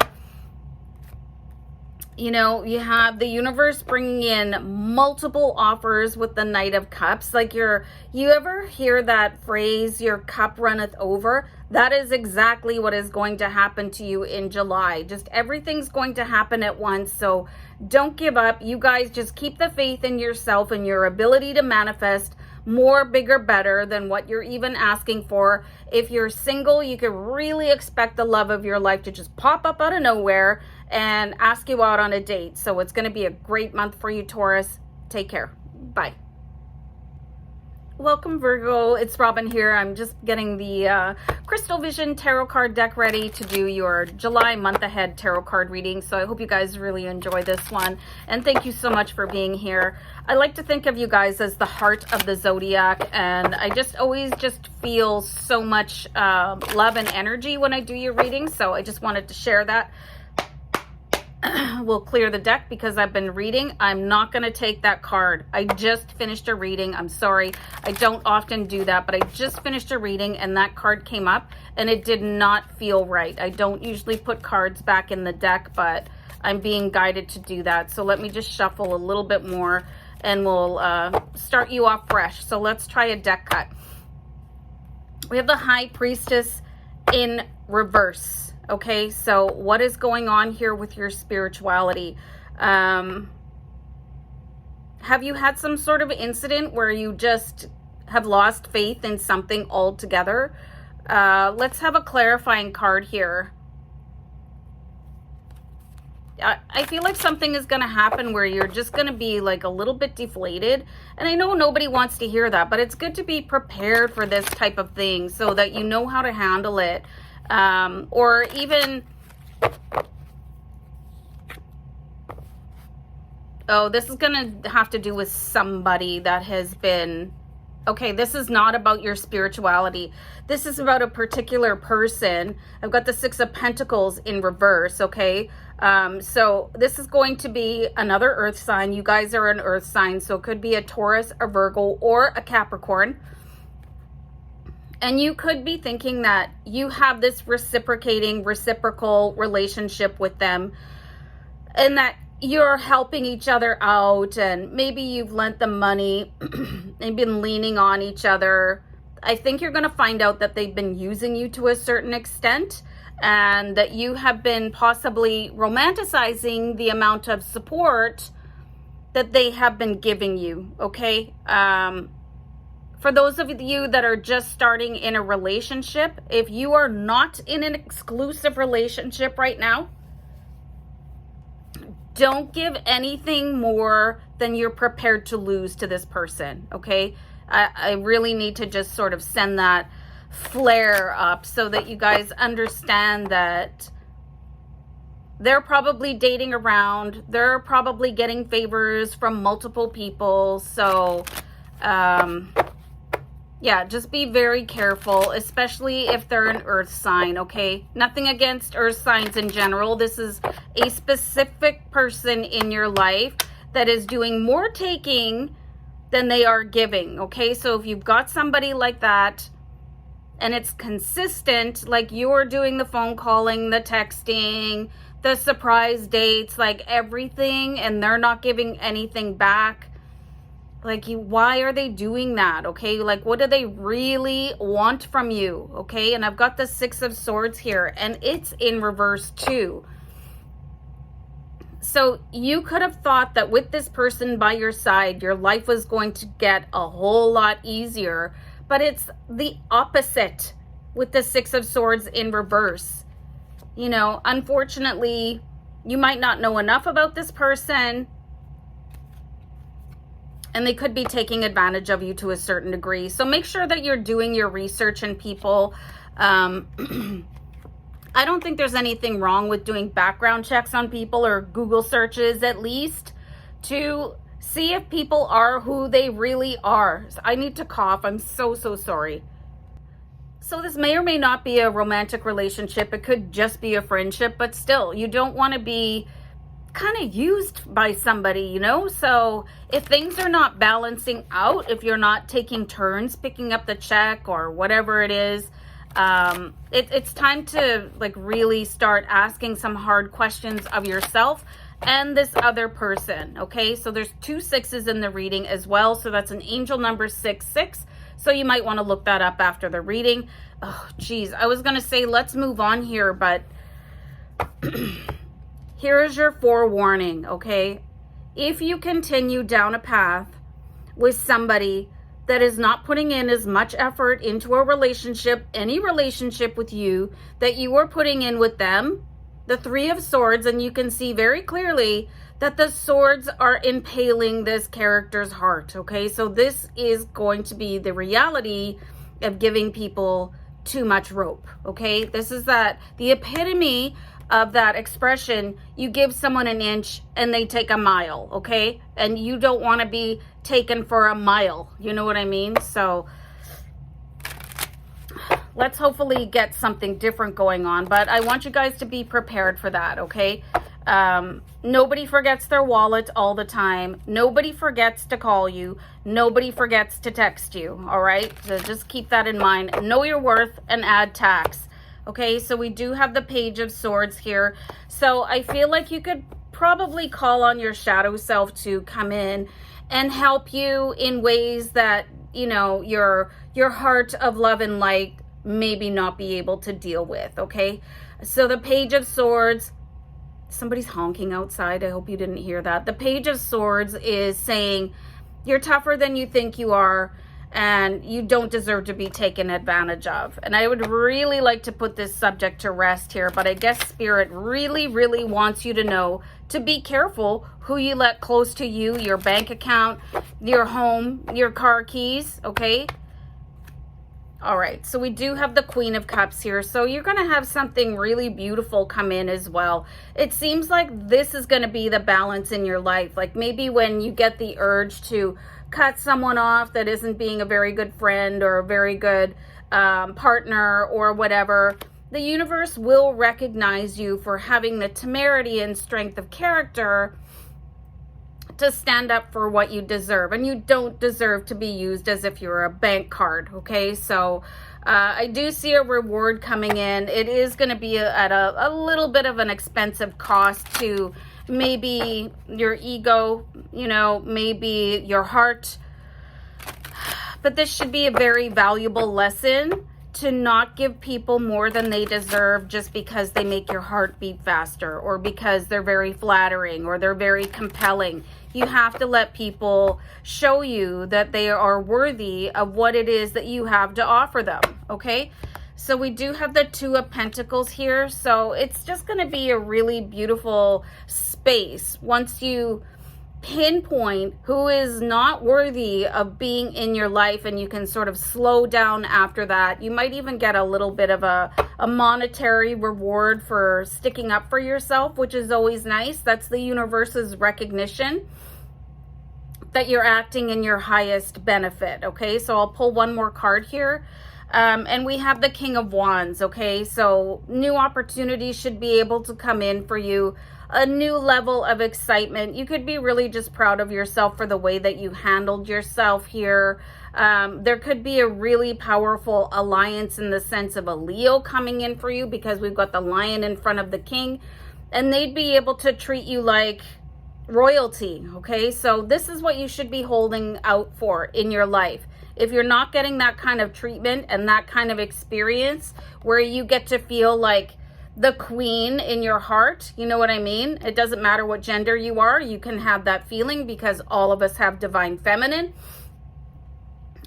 You know, you have the universe bringing in multiple offers with the Knight of Cups. Like you ever hear that phrase, your cup runneth over? That is exactly what is going to happen to you in July. Just everything's going to happen at once. So don't give up. You guys just keep the faith in yourself and your ability to manifest more, bigger, better than what you're even asking for. If you're single, you could really expect the love of your life to just pop up out of nowhere and ask you out on a date. So it's going to be a great month for you, Taurus. Take care. Bye. Welcome, Virgo. It's Robin here. I'm just getting the Crystal Vision Tarot card deck ready to do your July month ahead tarot card reading. So I hope you guys really enjoy this one. And thank you so much for being here. I like to think of you guys as the heart of the zodiac. And I just always just feel so much love and energy when I do your reading. So I just wanted to share that. We'll clear the deck because I've been reading. I'm not going to take that card. I just finished a reading. I'm sorry. I don't often do that, but I just finished a reading and that card came up and it did not feel right. I don't usually put cards back in the deck, but I'm being guided to do that. So let me just shuffle a little bit more and we'll start you off fresh. So let's try a deck cut. We have the High Priestess in reverse. Okay, so what is going on here with your spirituality? Have you had some sort of incident where you just have lost faith in something altogether? Let's have a clarifying card here. I feel like something is going to happen where you're just going to be like a little bit deflated. And I know nobody wants to hear that, but it's good to be prepared for this type of thing so that you know how to handle it. Or even, oh, this is going to have to do with somebody that has been, okay, this is not about your spirituality. This is about a particular person. I've got the Six of Pentacles in reverse, okay? So this is going to be another earth sign. You guys are an earth sign, so it could be a Taurus, a Virgo, or a Capricorn. And you could be thinking that you have this reciprocal relationship with them and that you're helping each other out and maybe you've lent them money and been leaning on each other. I think you're going to find out that they've been using you to a certain extent and that you have been possibly romanticizing the amount of support that they have been giving you, okay? For those of you that are just starting in a relationship, if you are not in an exclusive relationship right now, don't give anything more than you're prepared to lose to this person, okay? I really need to just sort of send that flare up so that you guys understand that they're probably dating around. They're probably getting favors from multiple people. So, yeah, just be very careful, especially if they're an earth sign, okay? Nothing against earth signs in general. This is a specific person in your life that is doing more taking than they are giving, okay? So if you've got somebody like that and it's consistent, like you're doing the phone calling, the texting, the surprise dates, like everything, and they're not giving anything back, like, why are they doing that, okay? Like, what do they really want from you, okay? And I've got the Six of Swords here, and it's in reverse too. So you could have thought that with this person by your side, your life was going to get a whole lot easier, but it's the opposite with the Six of Swords in reverse. You know, unfortunately, you might not know enough about this person, and they could be taking advantage of you to a certain degree. So make sure that you're doing your research in people. I don't think there's anything wrong with doing background checks on people or Google searches at least to see if people are who they really are. I need to cough. I'm so sorry. So this may or may not be a romantic relationship. It could just be a friendship, but still, you don't want to be kind of used by somebody, you know? So if things are not balancing out, if you're not taking turns picking up the check or whatever it is, it's time to like really start asking some hard questions of yourself and this other person, okay? So there's 2 6s in the reading as well, so that's an angel number 66. So you might want to look that up after the reading. Oh geez, I was gonna say let's move on here, but here is your forewarning, okay? If you continue down a path with somebody that is not putting in as much effort into a relationship, any relationship with you, that you are putting in with them. The Three of Swords, and you can see very clearly that the swords are impaling this character's heart, okay? So this is going to be the reality of giving people too much rope, okay? This is the epitome of that expression. You give someone an inch and they take a mile, okay? And you don't want to be taken for a mile, you know what I mean? So let's hopefully get something different going on, but I want you guys to be prepared for that, okay? Nobody forgets their wallet all the time. Nobody forgets to call you. Nobody forgets to text you, all right? So just keep that in mind. Know your worth and add tax, okay? So we do have the Page of Swords here. So I feel like you could probably call on your shadow self to come in and help you in ways that, you know, your heart of love and light maybe not be able to deal with, okay? So the Page of Swords, somebody's honking outside. I hope you didn't hear that. The Page of Swords is saying you're tougher than you think you are, and you don't deserve to be taken advantage of. And I would really like to put this subject to rest here, but I guess Spirit really, really wants you to know to be careful who you let close to you, your bank account, your home, your car keys, okay? All right, so we do have the Queen of Cups here. So you're going to have something really beautiful come in as well. It seems like this is going to be the balance in your life. Like maybe when you get the urge to cut someone off that isn't being a very good friend or a very good partner or whatever, the universe will recognize you for having the temerity and strength of character to stand up for what you deserve, and you don't deserve to be used as if you're a bank card, okay? So I do see a reward coming in. It is going to be at a little bit of an expensive cost to maybe your ego, you know, maybe your heart, but this should be a very valuable lesson to not give people more than they deserve just because they make your heart beat faster, or because they're very flattering or they're very compelling. You have to let people show you that they are worthy of what it is that you have to offer them, okay? So we do have the Two of Pentacles here. So it's just going to be a really beautiful space once you pinpoint who is not worthy of being in your life, and you can sort of slow down after that. You might even get a little bit of a monetary reward for sticking up for yourself, which is always nice. That's the universe's recognition that you're acting in your highest benefit, okay? So I'll pull one more card here. And we have the King of Wands, okay? So new opportunities should be able to come in for you. A new level of excitement. You could be really just proud of yourself for the way that you handled yourself here. There could be a really powerful alliance in the sense of a Leo coming in for you, because we've got the Lion in front of the King, and they'd be able to treat you like royalty, okay? So this is what you should be holding out for in your life. If you're not getting that kind of treatment and that kind of experience where you get to feel like the queen in your heart, you know what I mean? It doesn't matter what gender you are, you can have that feeling, because all of us have divine feminine.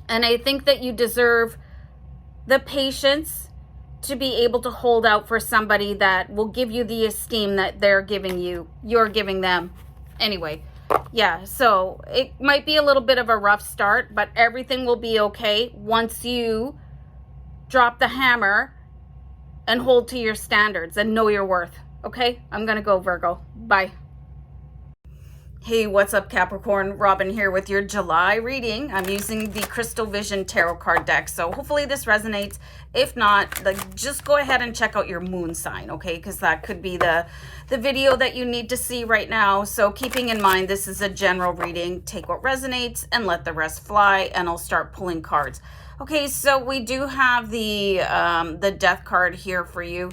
And I think that you deserve the patience to be able to hold out for somebody that will give you the esteem that they're giving you, you're giving them. Anyway, yeah, so it might be a little bit of a rough start, but everything will be okay once you drop the hammer and hold to your standards and know your worth. Okay, I'm gonna go, Virgo. Bye. Hey, what's up, Capricorn? Robin here with your July reading. I'm using the Crystal Vision Tarot card deck, so hopefully this resonates. If not, like, just go ahead and check out your moon sign, okay? Because that could be the video that you need to see right now. So keeping in mind, this is a general reading. Take what resonates and let the rest fly, and I'll start pulling cards. Okay, so we do have the Death card here for you.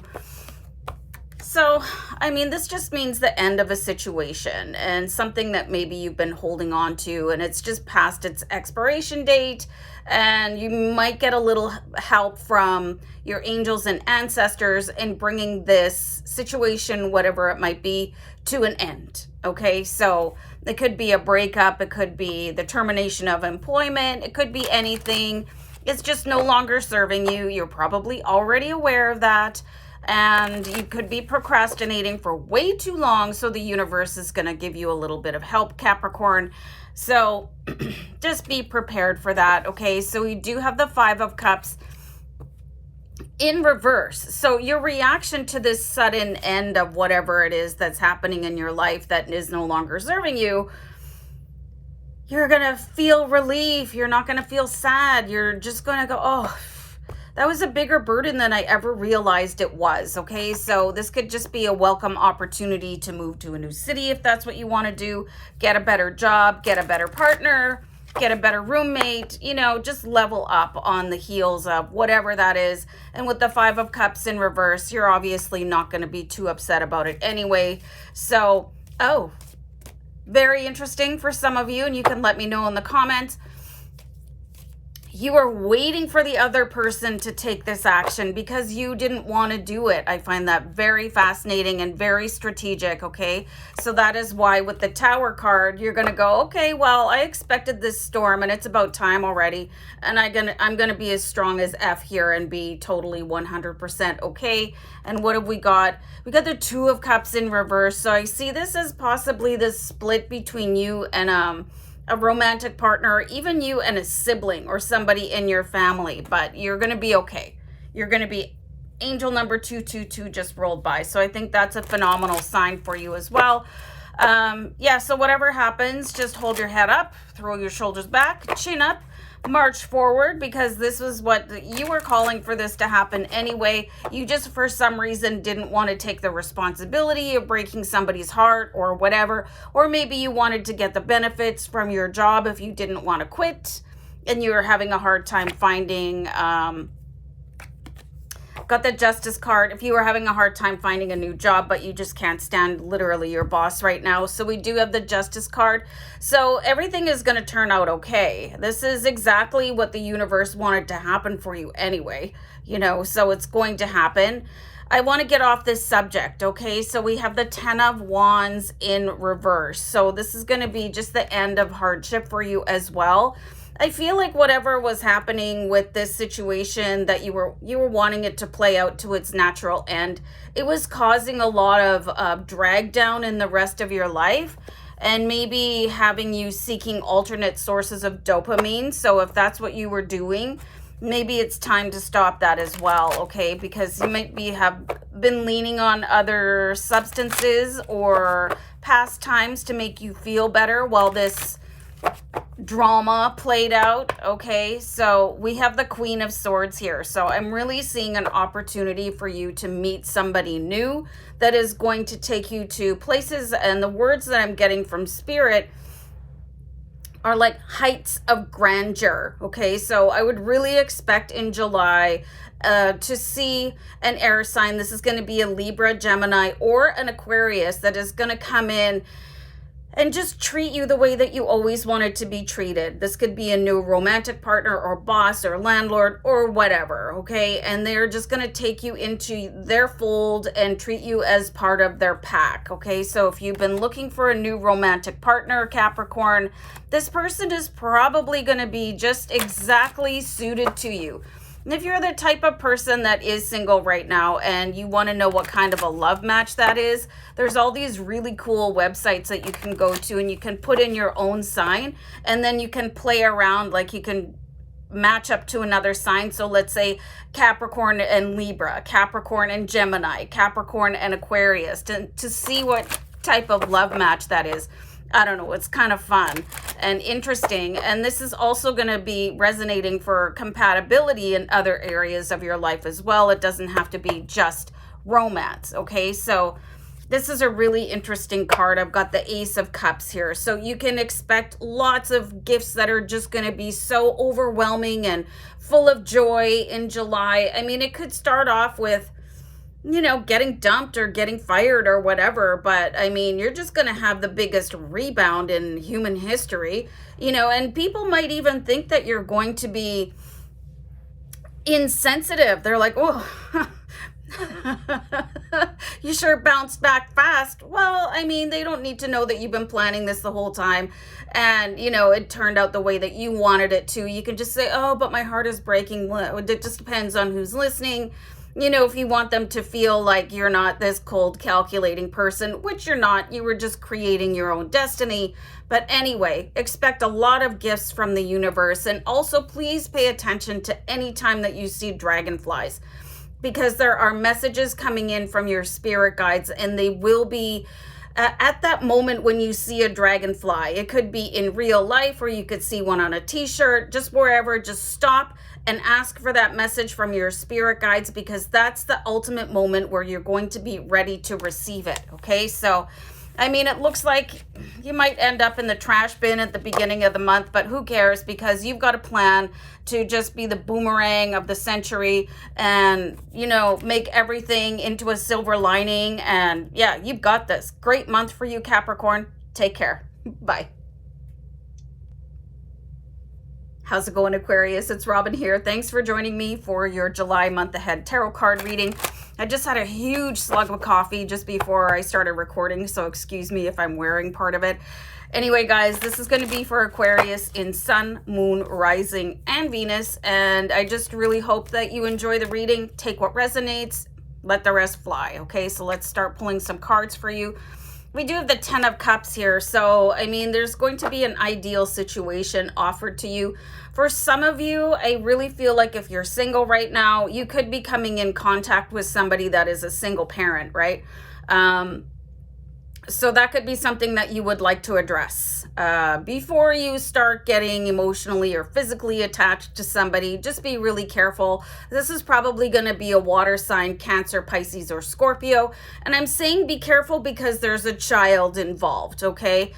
So, I mean, this just means the end of a situation and something that maybe you've been holding on to, and it's just past its expiration date, and you might get a little help from your angels and ancestors in bringing this situation, whatever it might be, to an end. Okay, so it could be a breakup, it could be the termination of employment, it could be anything. It's just no longer serving you. You're probably already aware of that. And you could be procrastinating for way too long. So the universe is going to give you a little bit of help, Capricorn. So just be prepared for that. Okay, so we do have the Five of Cups in reverse. So your reaction to this sudden end of whatever it is that's happening in your life that is no longer serving you, you're going to feel relief. You're not going to feel sad. You're just going to go, oh, that was a bigger burden than I ever realized it was. Okay, so this could just be a welcome opportunity to move to a new city if that's what you want to do, get a better job, get a better partner, get a better roommate, you know, just level up on the heels of whatever that is. And with the Five of Cups in reverse, you're obviously not going to be too upset about it anyway. So, very interesting for some of you, and you can let me know in the comments. You are waiting for the other person to take this action because you didn't want to do it. I find that very fascinating and very strategic, okay? So that is why with the Tower card, you're going to go, okay, well, I expected this storm and it's about time already. And I'm going to be as strong as F here and be totally 100% okay. And what have we got? We got the Two of Cups in reverse. So I see this as possibly the split between you and a romantic partner, even you and a sibling or somebody in your family, but you're going to be okay. You're going to be angel number 222 just rolled by. So I think that's a phenomenal sign for you as well. Yeah, so whatever happens, just hold your head up, throw your shoulders back, chin up, march forward, because this was what you were calling for this to happen anyway. You just for some reason didn't want to take the responsibility of breaking somebody's heart or whatever, or maybe you wanted to get the benefits from your job if you didn't want to quit and you were having a hard time finding got the Justice card. If you were having a hard time finding a new job, but you just can't stand literally your boss right now. So we do have the Justice card. So everything is going to turn out okay. This is exactly what the universe wanted to happen for you anyway, you know, so it's going to happen. I want to get off this subject, okay? So we have the Ten of Wands in reverse. So this is going to be just the end of hardship for you as well. I feel like whatever was happening with this situation that you were wanting it to play out to its natural end, it was causing a lot of drag down in the rest of your life and maybe having you seeking alternate sources of dopamine. So if that's what you were doing, maybe it's time to stop that as well, okay? Because you might have been leaning on other substances or pastimes to make you feel better while this drama played out, okay? So we have the Queen of Swords here. So I'm really seeing an opportunity for you to meet somebody new that is going to take you to places, and the words that I'm getting from Spirit are like heights of grandeur, okay? So I would really expect in July to see an air sign. This is going to be a Libra, Gemini, or an Aquarius that is going to come in and just treat you the way that you always wanted to be treated. This could be a new romantic partner or boss or landlord or whatever, okay? And they're just going to take you into their fold and treat you as part of their pack, okay? So if you've been looking for a new romantic partner, Capricorn, this person is probably going to be just exactly suited to you. If you're the type of person that is single right now and you want to know what kind of a love match that is, there's all these really cool websites that you can go to and you can put in your own sign and then you can play around, like you can match up to another sign. So let's say Capricorn and Libra, Capricorn and Gemini, Capricorn and Aquarius, to see what type of love match that is. I don't know, it's kind of fun and interesting. And this is also going to be resonating for compatibility in other areas of your life as well. It doesn't have to be just romance, okay? So this is a really interesting card. I've got the Ace of Cups here. So you can expect lots of gifts that are just going to be so overwhelming and full of joy in July. I mean, it could start off with, you know, getting dumped or getting fired or whatever. But I mean, you're just going to have the biggest rebound in human history, you know, and people might even think that you're going to be insensitive. They're like, oh, You sure bounced back fast. Well, I mean, they don't need to know that you've been planning this the whole time and, you know, it turned out the way that you wanted it to. You can just say, oh, but my heart is breaking. It just depends on who's listening. You know, if you want them to feel like you're not this cold, calculating person, which you're not, you were just creating your own destiny. But anyway, expect a lot of gifts from the universe. And also, please pay attention to any time that you see dragonflies, because there are messages coming in from your spirit guides, and they will be at that moment when you see a dragonfly. It could be in real life, or you could see one on a t-shirt, just wherever. Just stop and ask for that message from your spirit guides, because that's the ultimate moment where you're going to be ready to receive it. Okay, so I mean, it looks like you might end up in the trash bin at the beginning of the month, but who cares, because you've got a plan to just be the boomerang of the century and, you know, make everything into a silver lining. And yeah, you've got this. Great month for you, Capricorn. Take care. Bye. How's it going, Aquarius? It's Robin here. Thanks for joining me for your July month ahead tarot card reading. I just had a huge slug of coffee just before I started recording, so excuse me if I'm wearing part of it. Anyway, guys, this is going to be for Aquarius in Sun, Moon, Rising, and Venus, and I just really hope that you enjoy the reading. Take what resonates, let the rest fly, okay? So let's start pulling some cards for you. We do have the 10 of Cups here, so I mean, there's going to be an ideal situation offered to you. For some of you, I really feel like if you're single right now, you could be coming in contact with somebody that is a single parent, right? So that could be something that you would like to address. Before you start getting emotionally or physically attached to somebody, just be really careful. This is probably going to be a water sign, Cancer, Pisces, or Scorpio. And I'm saying be careful because there's a child involved, okay?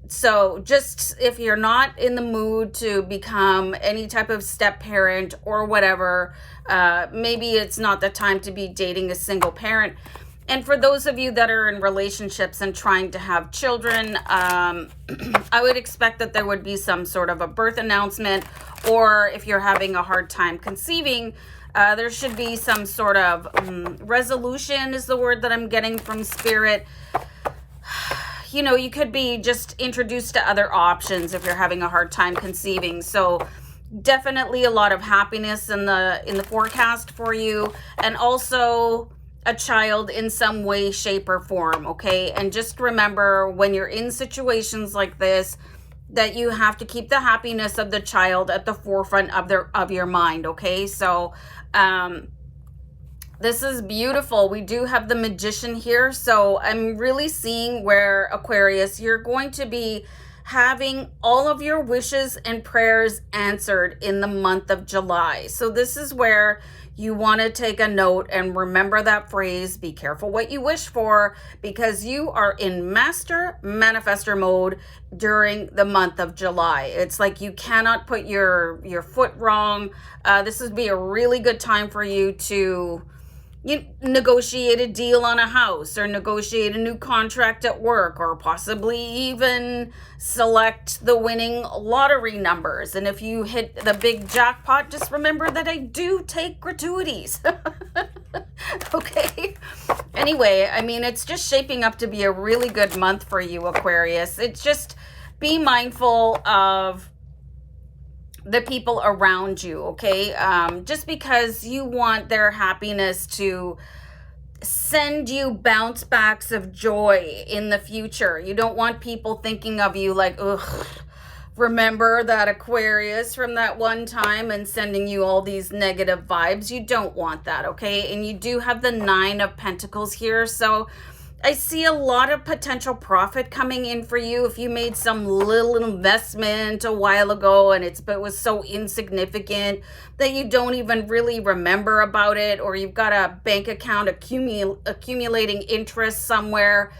So just if you're not in the mood to become any type of step parent or whatever, maybe it's not the time to be dating a single parent. And for those of you that are in relationships and trying to have children, I would expect that there would be some sort of a birth announcement, or if you're having a hard time conceiving, there should be some sort of resolution is the word that I'm getting from Spirit. You know, you could be just introduced to other options if you're having a hard time conceiving. So definitely a lot of happiness in the forecast for you, and also a child in some way, shape, or form, okay? And just remember, when you're in situations like this, that you have to keep the happiness of the child at the forefront of your mind, okay? So this is beautiful. We do have the Magician here, so I'm really seeing where, Aquarius, you're going to be having all of your wishes and prayers answered in the month of July. So this is where you want to take a note and remember that phrase, be careful what you wish for, because you are in master manifestor mode during the month of July. It's like you cannot put your foot wrong. This would be a really good time for you to negotiate a deal on a house, or negotiate a new contract at work, or possibly even select the winning lottery numbers. And if you hit the big jackpot, just remember that I do take gratuities. Okay. Anyway, I mean, it's just shaping up to be a really good month for you, Aquarius. It's just, be mindful of the people around you, okay? Just because you want their happiness to send you bounce backs of joy in the future. You don't want people thinking of you like, ugh, remember that Aquarius from that one time, and sending you all these negative vibes. You don't want that, okay? And you do have the 9 of Pentacles here, so I see a lot of potential profit coming in for you. If you made some little investment a while ago and it was so insignificant that you don't even really remember about it, or you've got a bank account accumulating interest somewhere,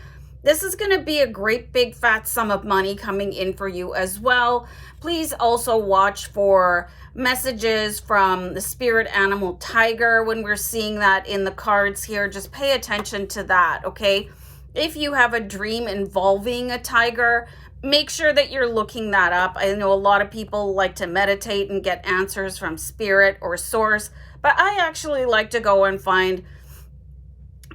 this is going to be a great big fat sum of money coming in for you as well. Please also watch for messages from the spirit animal tiger when we're seeing that in the cards here. Just pay attention to that, okay? If you have a dream involving a tiger, make sure that you're looking that up. I know a lot of people like to meditate and get answers from spirit or source, but I actually like to go and find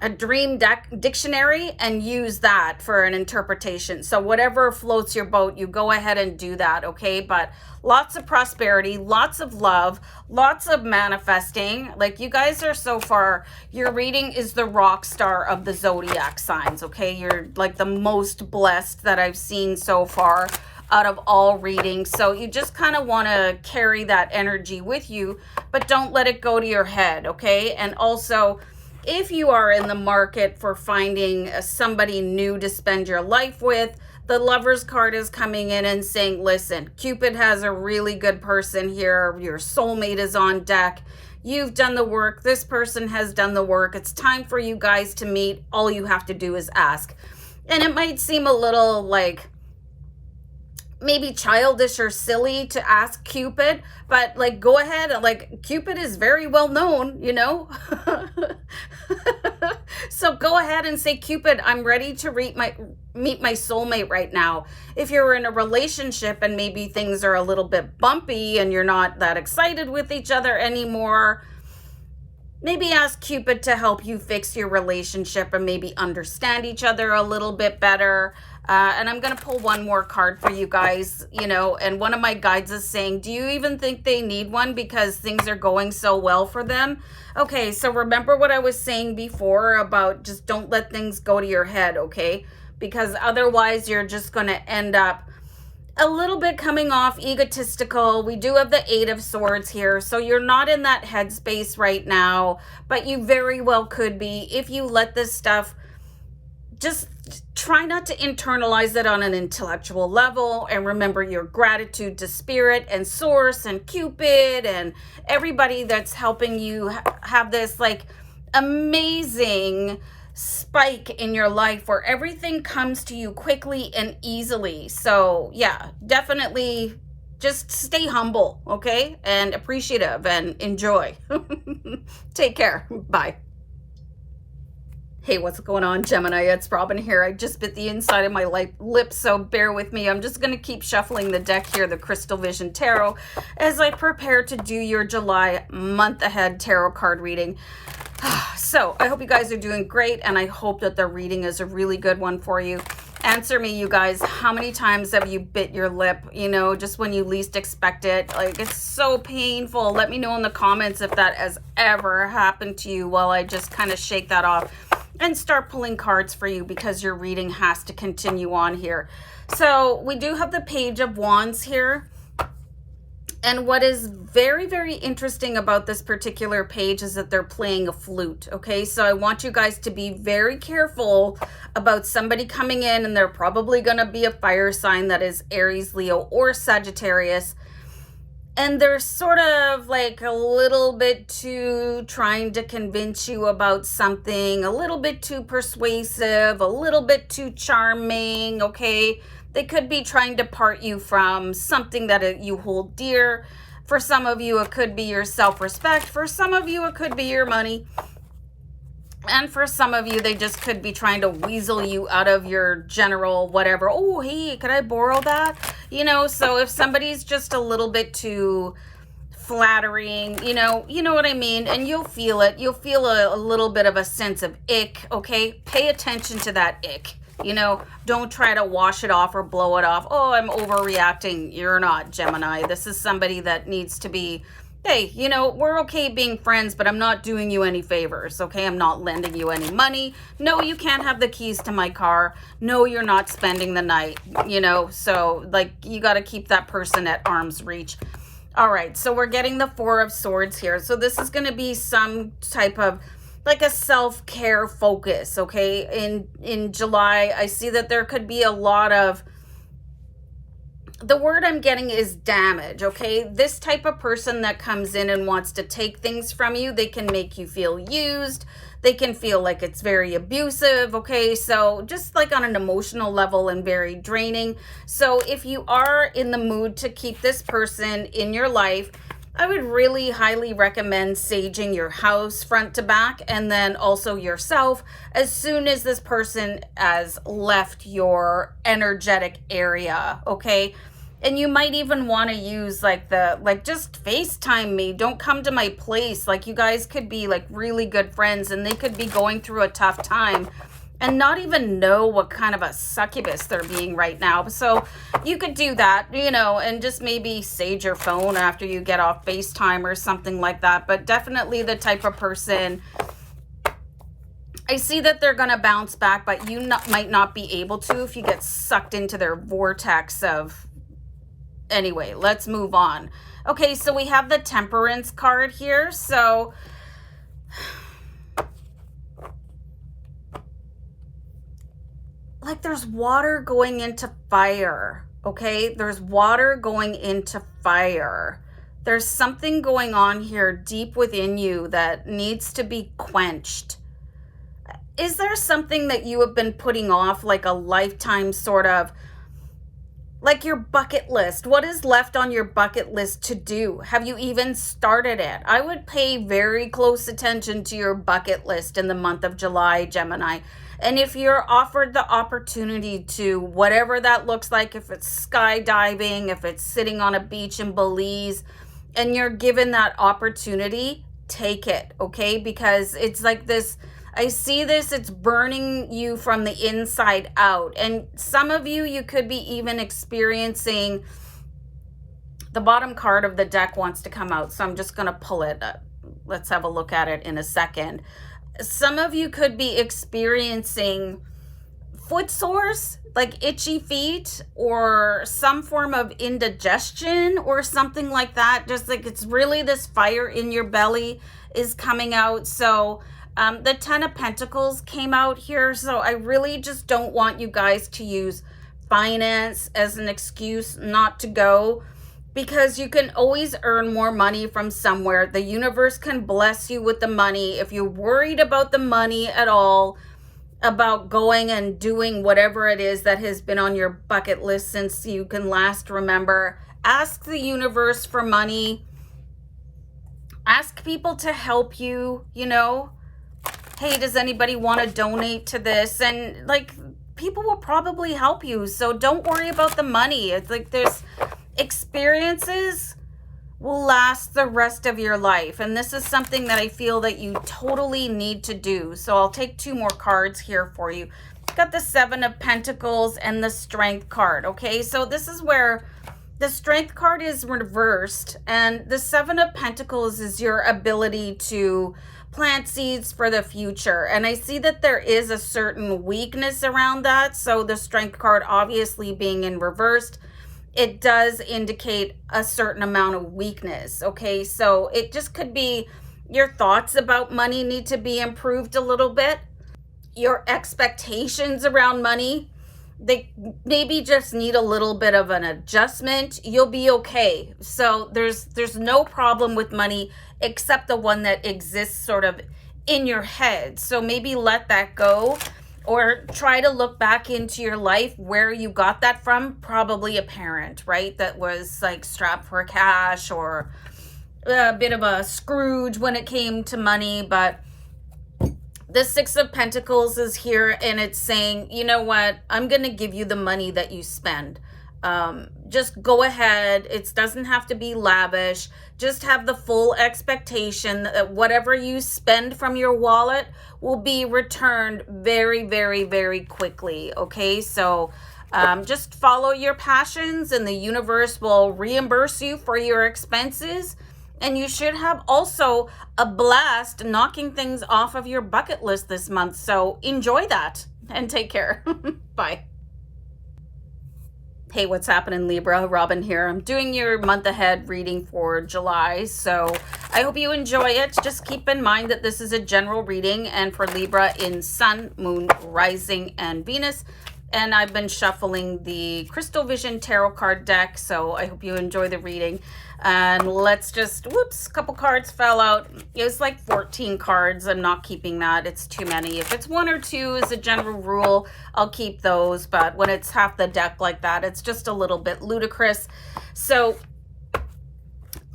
a dream dictionary and use that for an interpretation. So whatever floats your boat, you go ahead and do that, okay? But lots of prosperity, lots of love, lots of manifesting. Like, you guys are so far, your reading is the rock star of the zodiac signs, okay? You're like the most blessed that I've seen so far out of all readings. So you just kind of want to carry that energy with you, but don't let it go to your head, okay? And also, if you are in the market for finding somebody new to spend your life with, the Lover's card is coming in and saying, listen, Cupid has a really good person here. Your soulmate is on deck. You've done the work. This person has done the work. It's time for you guys to meet. All you have to do is ask. And it might seem a little like maybe childish or silly to ask Cupid, but like, go ahead. Like, Cupid is very well known, you know. So go ahead and say, Cupid, I'm ready to meet my soulmate right now. If you're in a relationship and maybe things are a little bit bumpy and you're not that excited with each other anymore, maybe ask Cupid to help you fix your relationship and maybe understand each other a little bit better. And I'm going to pull one more card for you guys, you know, and one of my guides is saying, do you even think they need one because things are going so well for them? Okay, so remember what I was saying before about just don't let things go to your head, okay? Because otherwise you're just going to end up a little bit coming off egotistical. We do have the Eight of Swords here, so you're not in that headspace right now, but you very well could be if you let this stuff. Just try not to internalize it on an intellectual level, and remember your gratitude to Spirit and Source and Cupid and everybody that's helping you have this like amazing spike in your life where everything comes to you quickly and easily. So yeah, definitely just stay humble, okay? And appreciative and enjoy. Take care. Bye. Hey, what's going on, Gemini? It's Robin here. I just bit the inside of my lip, so bear with me. I'm just going to keep shuffling the deck here, the Crystal Vision Tarot, as I prepare to do your July month ahead tarot card reading. So I hope you guys are doing great, and I hope that the reading is a really good one for you. Answer me, you guys. How many times have you bit your lip, you know, just when you least expect it? Like, it's so painful. Let me know in the comments if that has ever happened to you while I just kind of shake that off and start pulling cards for you, because your reading has to continue on here. So we do have the Page of Wands here. And what is very, very interesting about this particular page is that they're playing a flute, okay? So I want you guys to be very careful about somebody coming in, and they're probably going to be a fire sign that is Aries, Leo, or Sagittarius. And they're sort of like a little bit too trying to convince you about something, a little bit too persuasive, a little bit too charming, okay? They could be trying to part you from something that you hold dear. For some of you, it could be your self-respect. For some of you, it could be your money. And for some of you, they just could be trying to weasel you out of your general whatever. Oh, hey, could I borrow that? You know, so if somebody's just a little bit too flattering, you know what I mean? And you'll feel it. You'll feel a little bit of a sense of ick, okay? Pay attention to that ick. You know, don't try to wash it off or blow it off. Oh, I'm overreacting. You're not, Gemini. This is somebody that needs to be, hey, you know, we're okay being friends, but I'm not doing you any favors, okay? I'm not lending you any money. No, you can't have the keys to my car. No, you're not spending the night, you know? So, like, you got to keep that person at arm's reach. All right, so we're getting the Four of Swords here. So this is going to be some type of like a self-care focus, okay? In July, I see that there could be a lot of, the word I'm getting is damage, okay? This type of person that comes in and wants to take things from you, they can make you feel used. They can feel like it's very abusive, okay? So just like on an emotional level and very draining. So if you are in the mood to keep this person in your life, I would really highly recommend saging your house front to back, and then also yourself as soon as this person has left your energetic area, okay? And you might even want to use just FaceTime me. Don't come to my place. Like, you guys could be like really good friends, and they could be going through a tough time and not even know what kind of a succubus they're being right now. So you could do that, and just maybe sage your phone after you get off FaceTime or something like that. But definitely the type of person, I see that they're going to bounce back, but you might not be able to if you get sucked into their vortex of... Anyway, let's move on. Okay, so we have the Temperance card here. So... like, there's water going into fire, okay? There's water going into fire. There's something going on here deep within you that needs to be quenched. Is there something that you have been putting off, like a lifetime sort of, like your bucket list? What is left on your bucket list to do? Have you even started it? I would pay very close attention to your bucket list in the month of July, Gemini. And if you're offered the opportunity to, whatever that looks like, if it's skydiving, if it's sitting on a beach in Belize, and you're given that opportunity, take it, okay? Because it's like this, I see this, it's burning you from the inside out. And some of you, you could be even experiencing, the bottom card of the deck wants to come out, so I'm just going to pull it up. Let's have a look at it in a second. Some of you could be experiencing foot sores, like itchy feet, or some form of indigestion or something like that. Just like it's really this fire in your belly is coming out. So the 10 of Pentacles came out here. So I really just don't want you guys to use finance as an excuse not to go, because you can always earn more money from somewhere. The universe can bless you with the money. If you're worried about the money at all, about going and doing whatever it is that has been on your bucket list since you can last remember, ask the universe for money. Ask people to help you, Hey, does anybody want to donate to this? And like, people will probably help you. So don't worry about the money. It's like there's experiences will last the rest of your life, and this is something that I feel that you totally need to do. So I'll take 2 more cards here for you. Got the 7 of Pentacles and the Strength card. Okay, so this is where the Strength card is reversed, and the 7 of Pentacles is your ability to plant seeds for the future. And I see that there is a certain weakness around that. So the Strength card obviously being in reversed, it does indicate a certain amount of weakness, okay? So it just could be your thoughts about money need to be improved a little bit. Your expectations around money, they maybe just need a little bit of an adjustment. You'll be okay. So there's no problem with money except the one that exists sort of in your head. So maybe let that go. Or try to look back into your life where you got that from. Probably a parent, right? That was like strapped for cash, or a bit of a Scrooge when it came to money. But the 6 of Pentacles is here, and it's saying, you know what? I'm going to give you the money that you spend. Just go ahead. It doesn't have to be lavish. Just have the full expectation that whatever you spend from your wallet will be returned very, very, very quickly. Okay, so just follow your passions, and the universe will reimburse you for your expenses. And you should have also a blast knocking things off of your bucket list this month. So enjoy that and take care. Bye. Hey, what's happening, Libra? Robin here. I'm doing your month ahead reading for July, so I hope you enjoy it. Just keep in mind that this is a general reading, and for Libra in Sun, Moon, Rising, and Venus. And I've been shuffling the Crystal Vision Tarot card deck, so I hope you enjoy the reading. And let's just, whoops, a couple cards fell out. It was like 14 cards. I'm not keeping that. It's too many. If it's 1 or 2 as a general rule, I'll keep those. But when it's half the deck like that, it's just a little bit ludicrous. So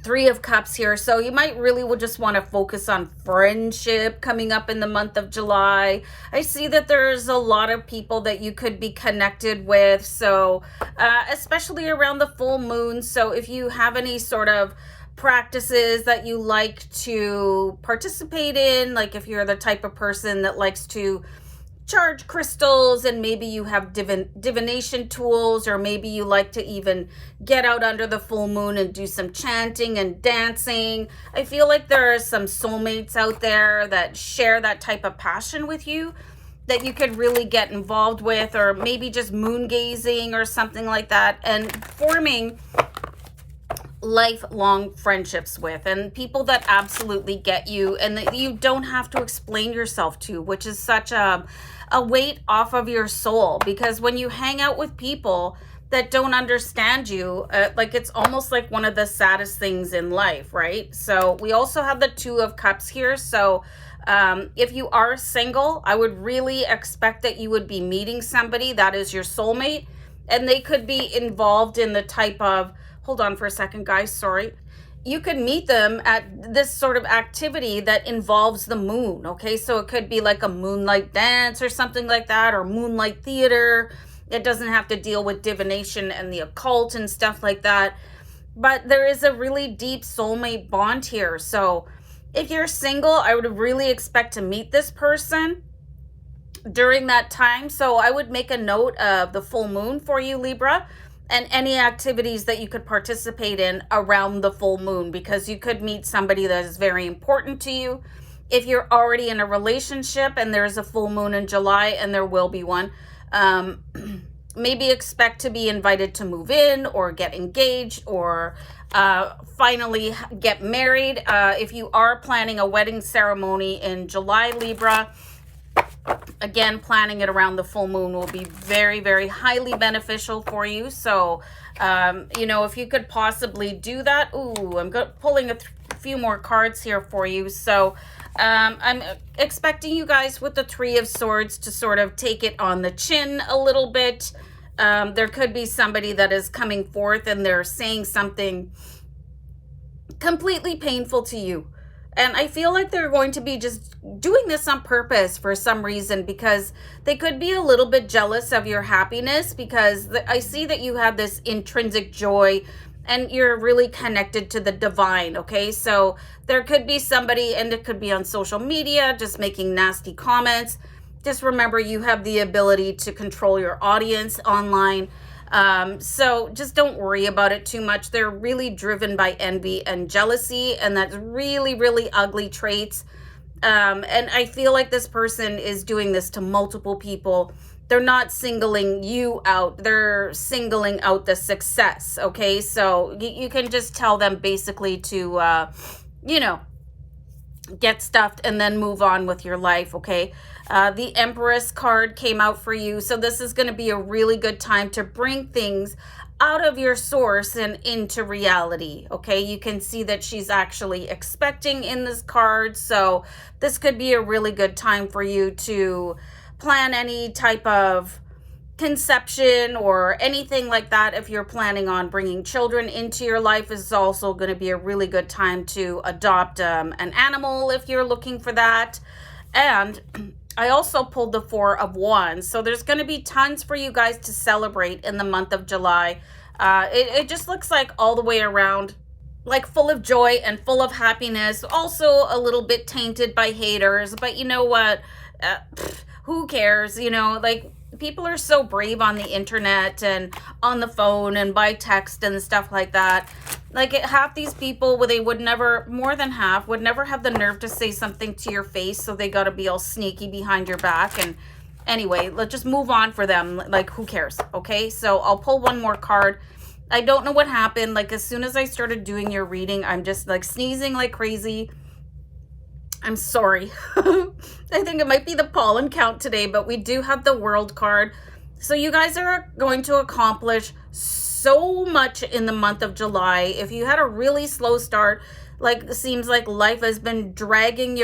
Three of Cups here. So you might really would just want to focus on friendship coming up in the month of July. I see that there's a lot of people that you could be connected with. So especially around the full moon. So if you have any sort of practices that you like to participate in, like if you're the type of person that likes to charge crystals, and maybe you have divination tools, or maybe you like to even get out under the full moon and do some chanting and dancing. I feel like there are some soulmates out there that share that type of passion with you that you could really get involved with, or maybe just moon gazing or something like that, and forming lifelong friendships with, and people that absolutely get you and that you don't have to explain yourself to, which is such a weight off of your soul. Because when you hang out with people that don't understand you, like it's almost like one of the saddest things in life, right? So we also have the Two of Cups here. So if you are single, I would really expect that you would be meeting somebody that is your soulmate, and they could be involved in the type of, hold on for a second, guys, sorry. You could meet them at this sort of activity that involves the moon, okay? So it could be like a moonlight dance or something like that, or moonlight theater. It doesn't have to deal with divination and the occult and stuff like that. But there is a really deep soulmate bond here. So if you're single, I would really expect to meet this person during that time. So I would make a note of the full moon for you, Libra, and any activities that you could participate in around the full moon, because you could meet somebody that is very important to you. If you're already in a relationship and there's a full moon in July, and there will be one, maybe expect to be invited to move in or get engaged, or finally get married. If you are planning a wedding ceremony in July, Libra, again, planning it around the full moon will be very, very highly beneficial for you. So, you know, if you could possibly do that. Ooh, I'm pulling a few more cards here for you. So, I'm expecting you guys with the Three of Swords to sort of take it on the chin a little bit. There could be somebody that is coming forth and they're saying something completely painful to you. And I feel like they're going to be just doing this on purpose for some reason, because they could be a little bit jealous of your happiness, because I see that you have this intrinsic joy and you're really connected to the divine, okay? So there could be somebody, and it could be on social media, just making nasty comments. Just remember, you have the ability to control your audience online. So just don't worry about it too much. They're really driven by envy and jealousy, and that's really, really ugly traits. And I feel like this person is doing this to multiple people. They're not singling you out. They're singling out the success, okay? So you can just tell them basically to, you know, get stuffed and then move on with your life, okay? The Empress card came out for you. So this is going to be a really good time to bring things out of your source and into reality, okay? You can see that she's actually expecting in this card. So this could be a really good time for you to plan any type of conception or anything like that. If you're planning on bringing children into your life, is also going to be a really good time to adopt an animal if you're looking for that. And I also pulled the Four of Wands. So there's going to be tons for you guys to celebrate in the month of July. It just looks like all the way around, like full of joy and full of happiness. Also a little bit tainted by haters, but you know what? Who cares? You know, like, people are so brave on the internet and on the phone and by text and stuff like that. Like, half these people, they would never, more than half, would never have the nerve to say something to your face. So they got to be all sneaky behind your back. And anyway, let's just move on for them. Like, who cares? Okay, so I'll pull one more card. I don't know what happened. Like, as soon as I started doing your reading, I'm just like sneezing like crazy. I'm sorry. I think it might be the pollen count today, but we do have the World card. So you guys are going to accomplish so much in the month of July. If you had a really slow start, like it seems like life has been dragging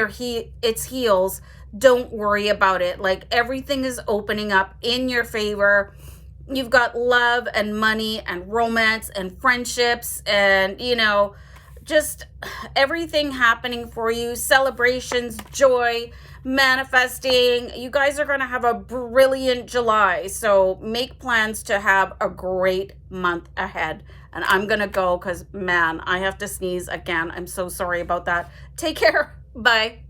its heels, don't worry about it. Like, everything is opening up in your favor. You've got love and money and romance and friendships and, you know, just everything happening for you, celebrations, joy, manifesting. You guys are going to have a brilliant July, so make plans to have a great month ahead. And I'm going to go because, man, I have to sneeze again. I'm so sorry about that. Take care. Bye.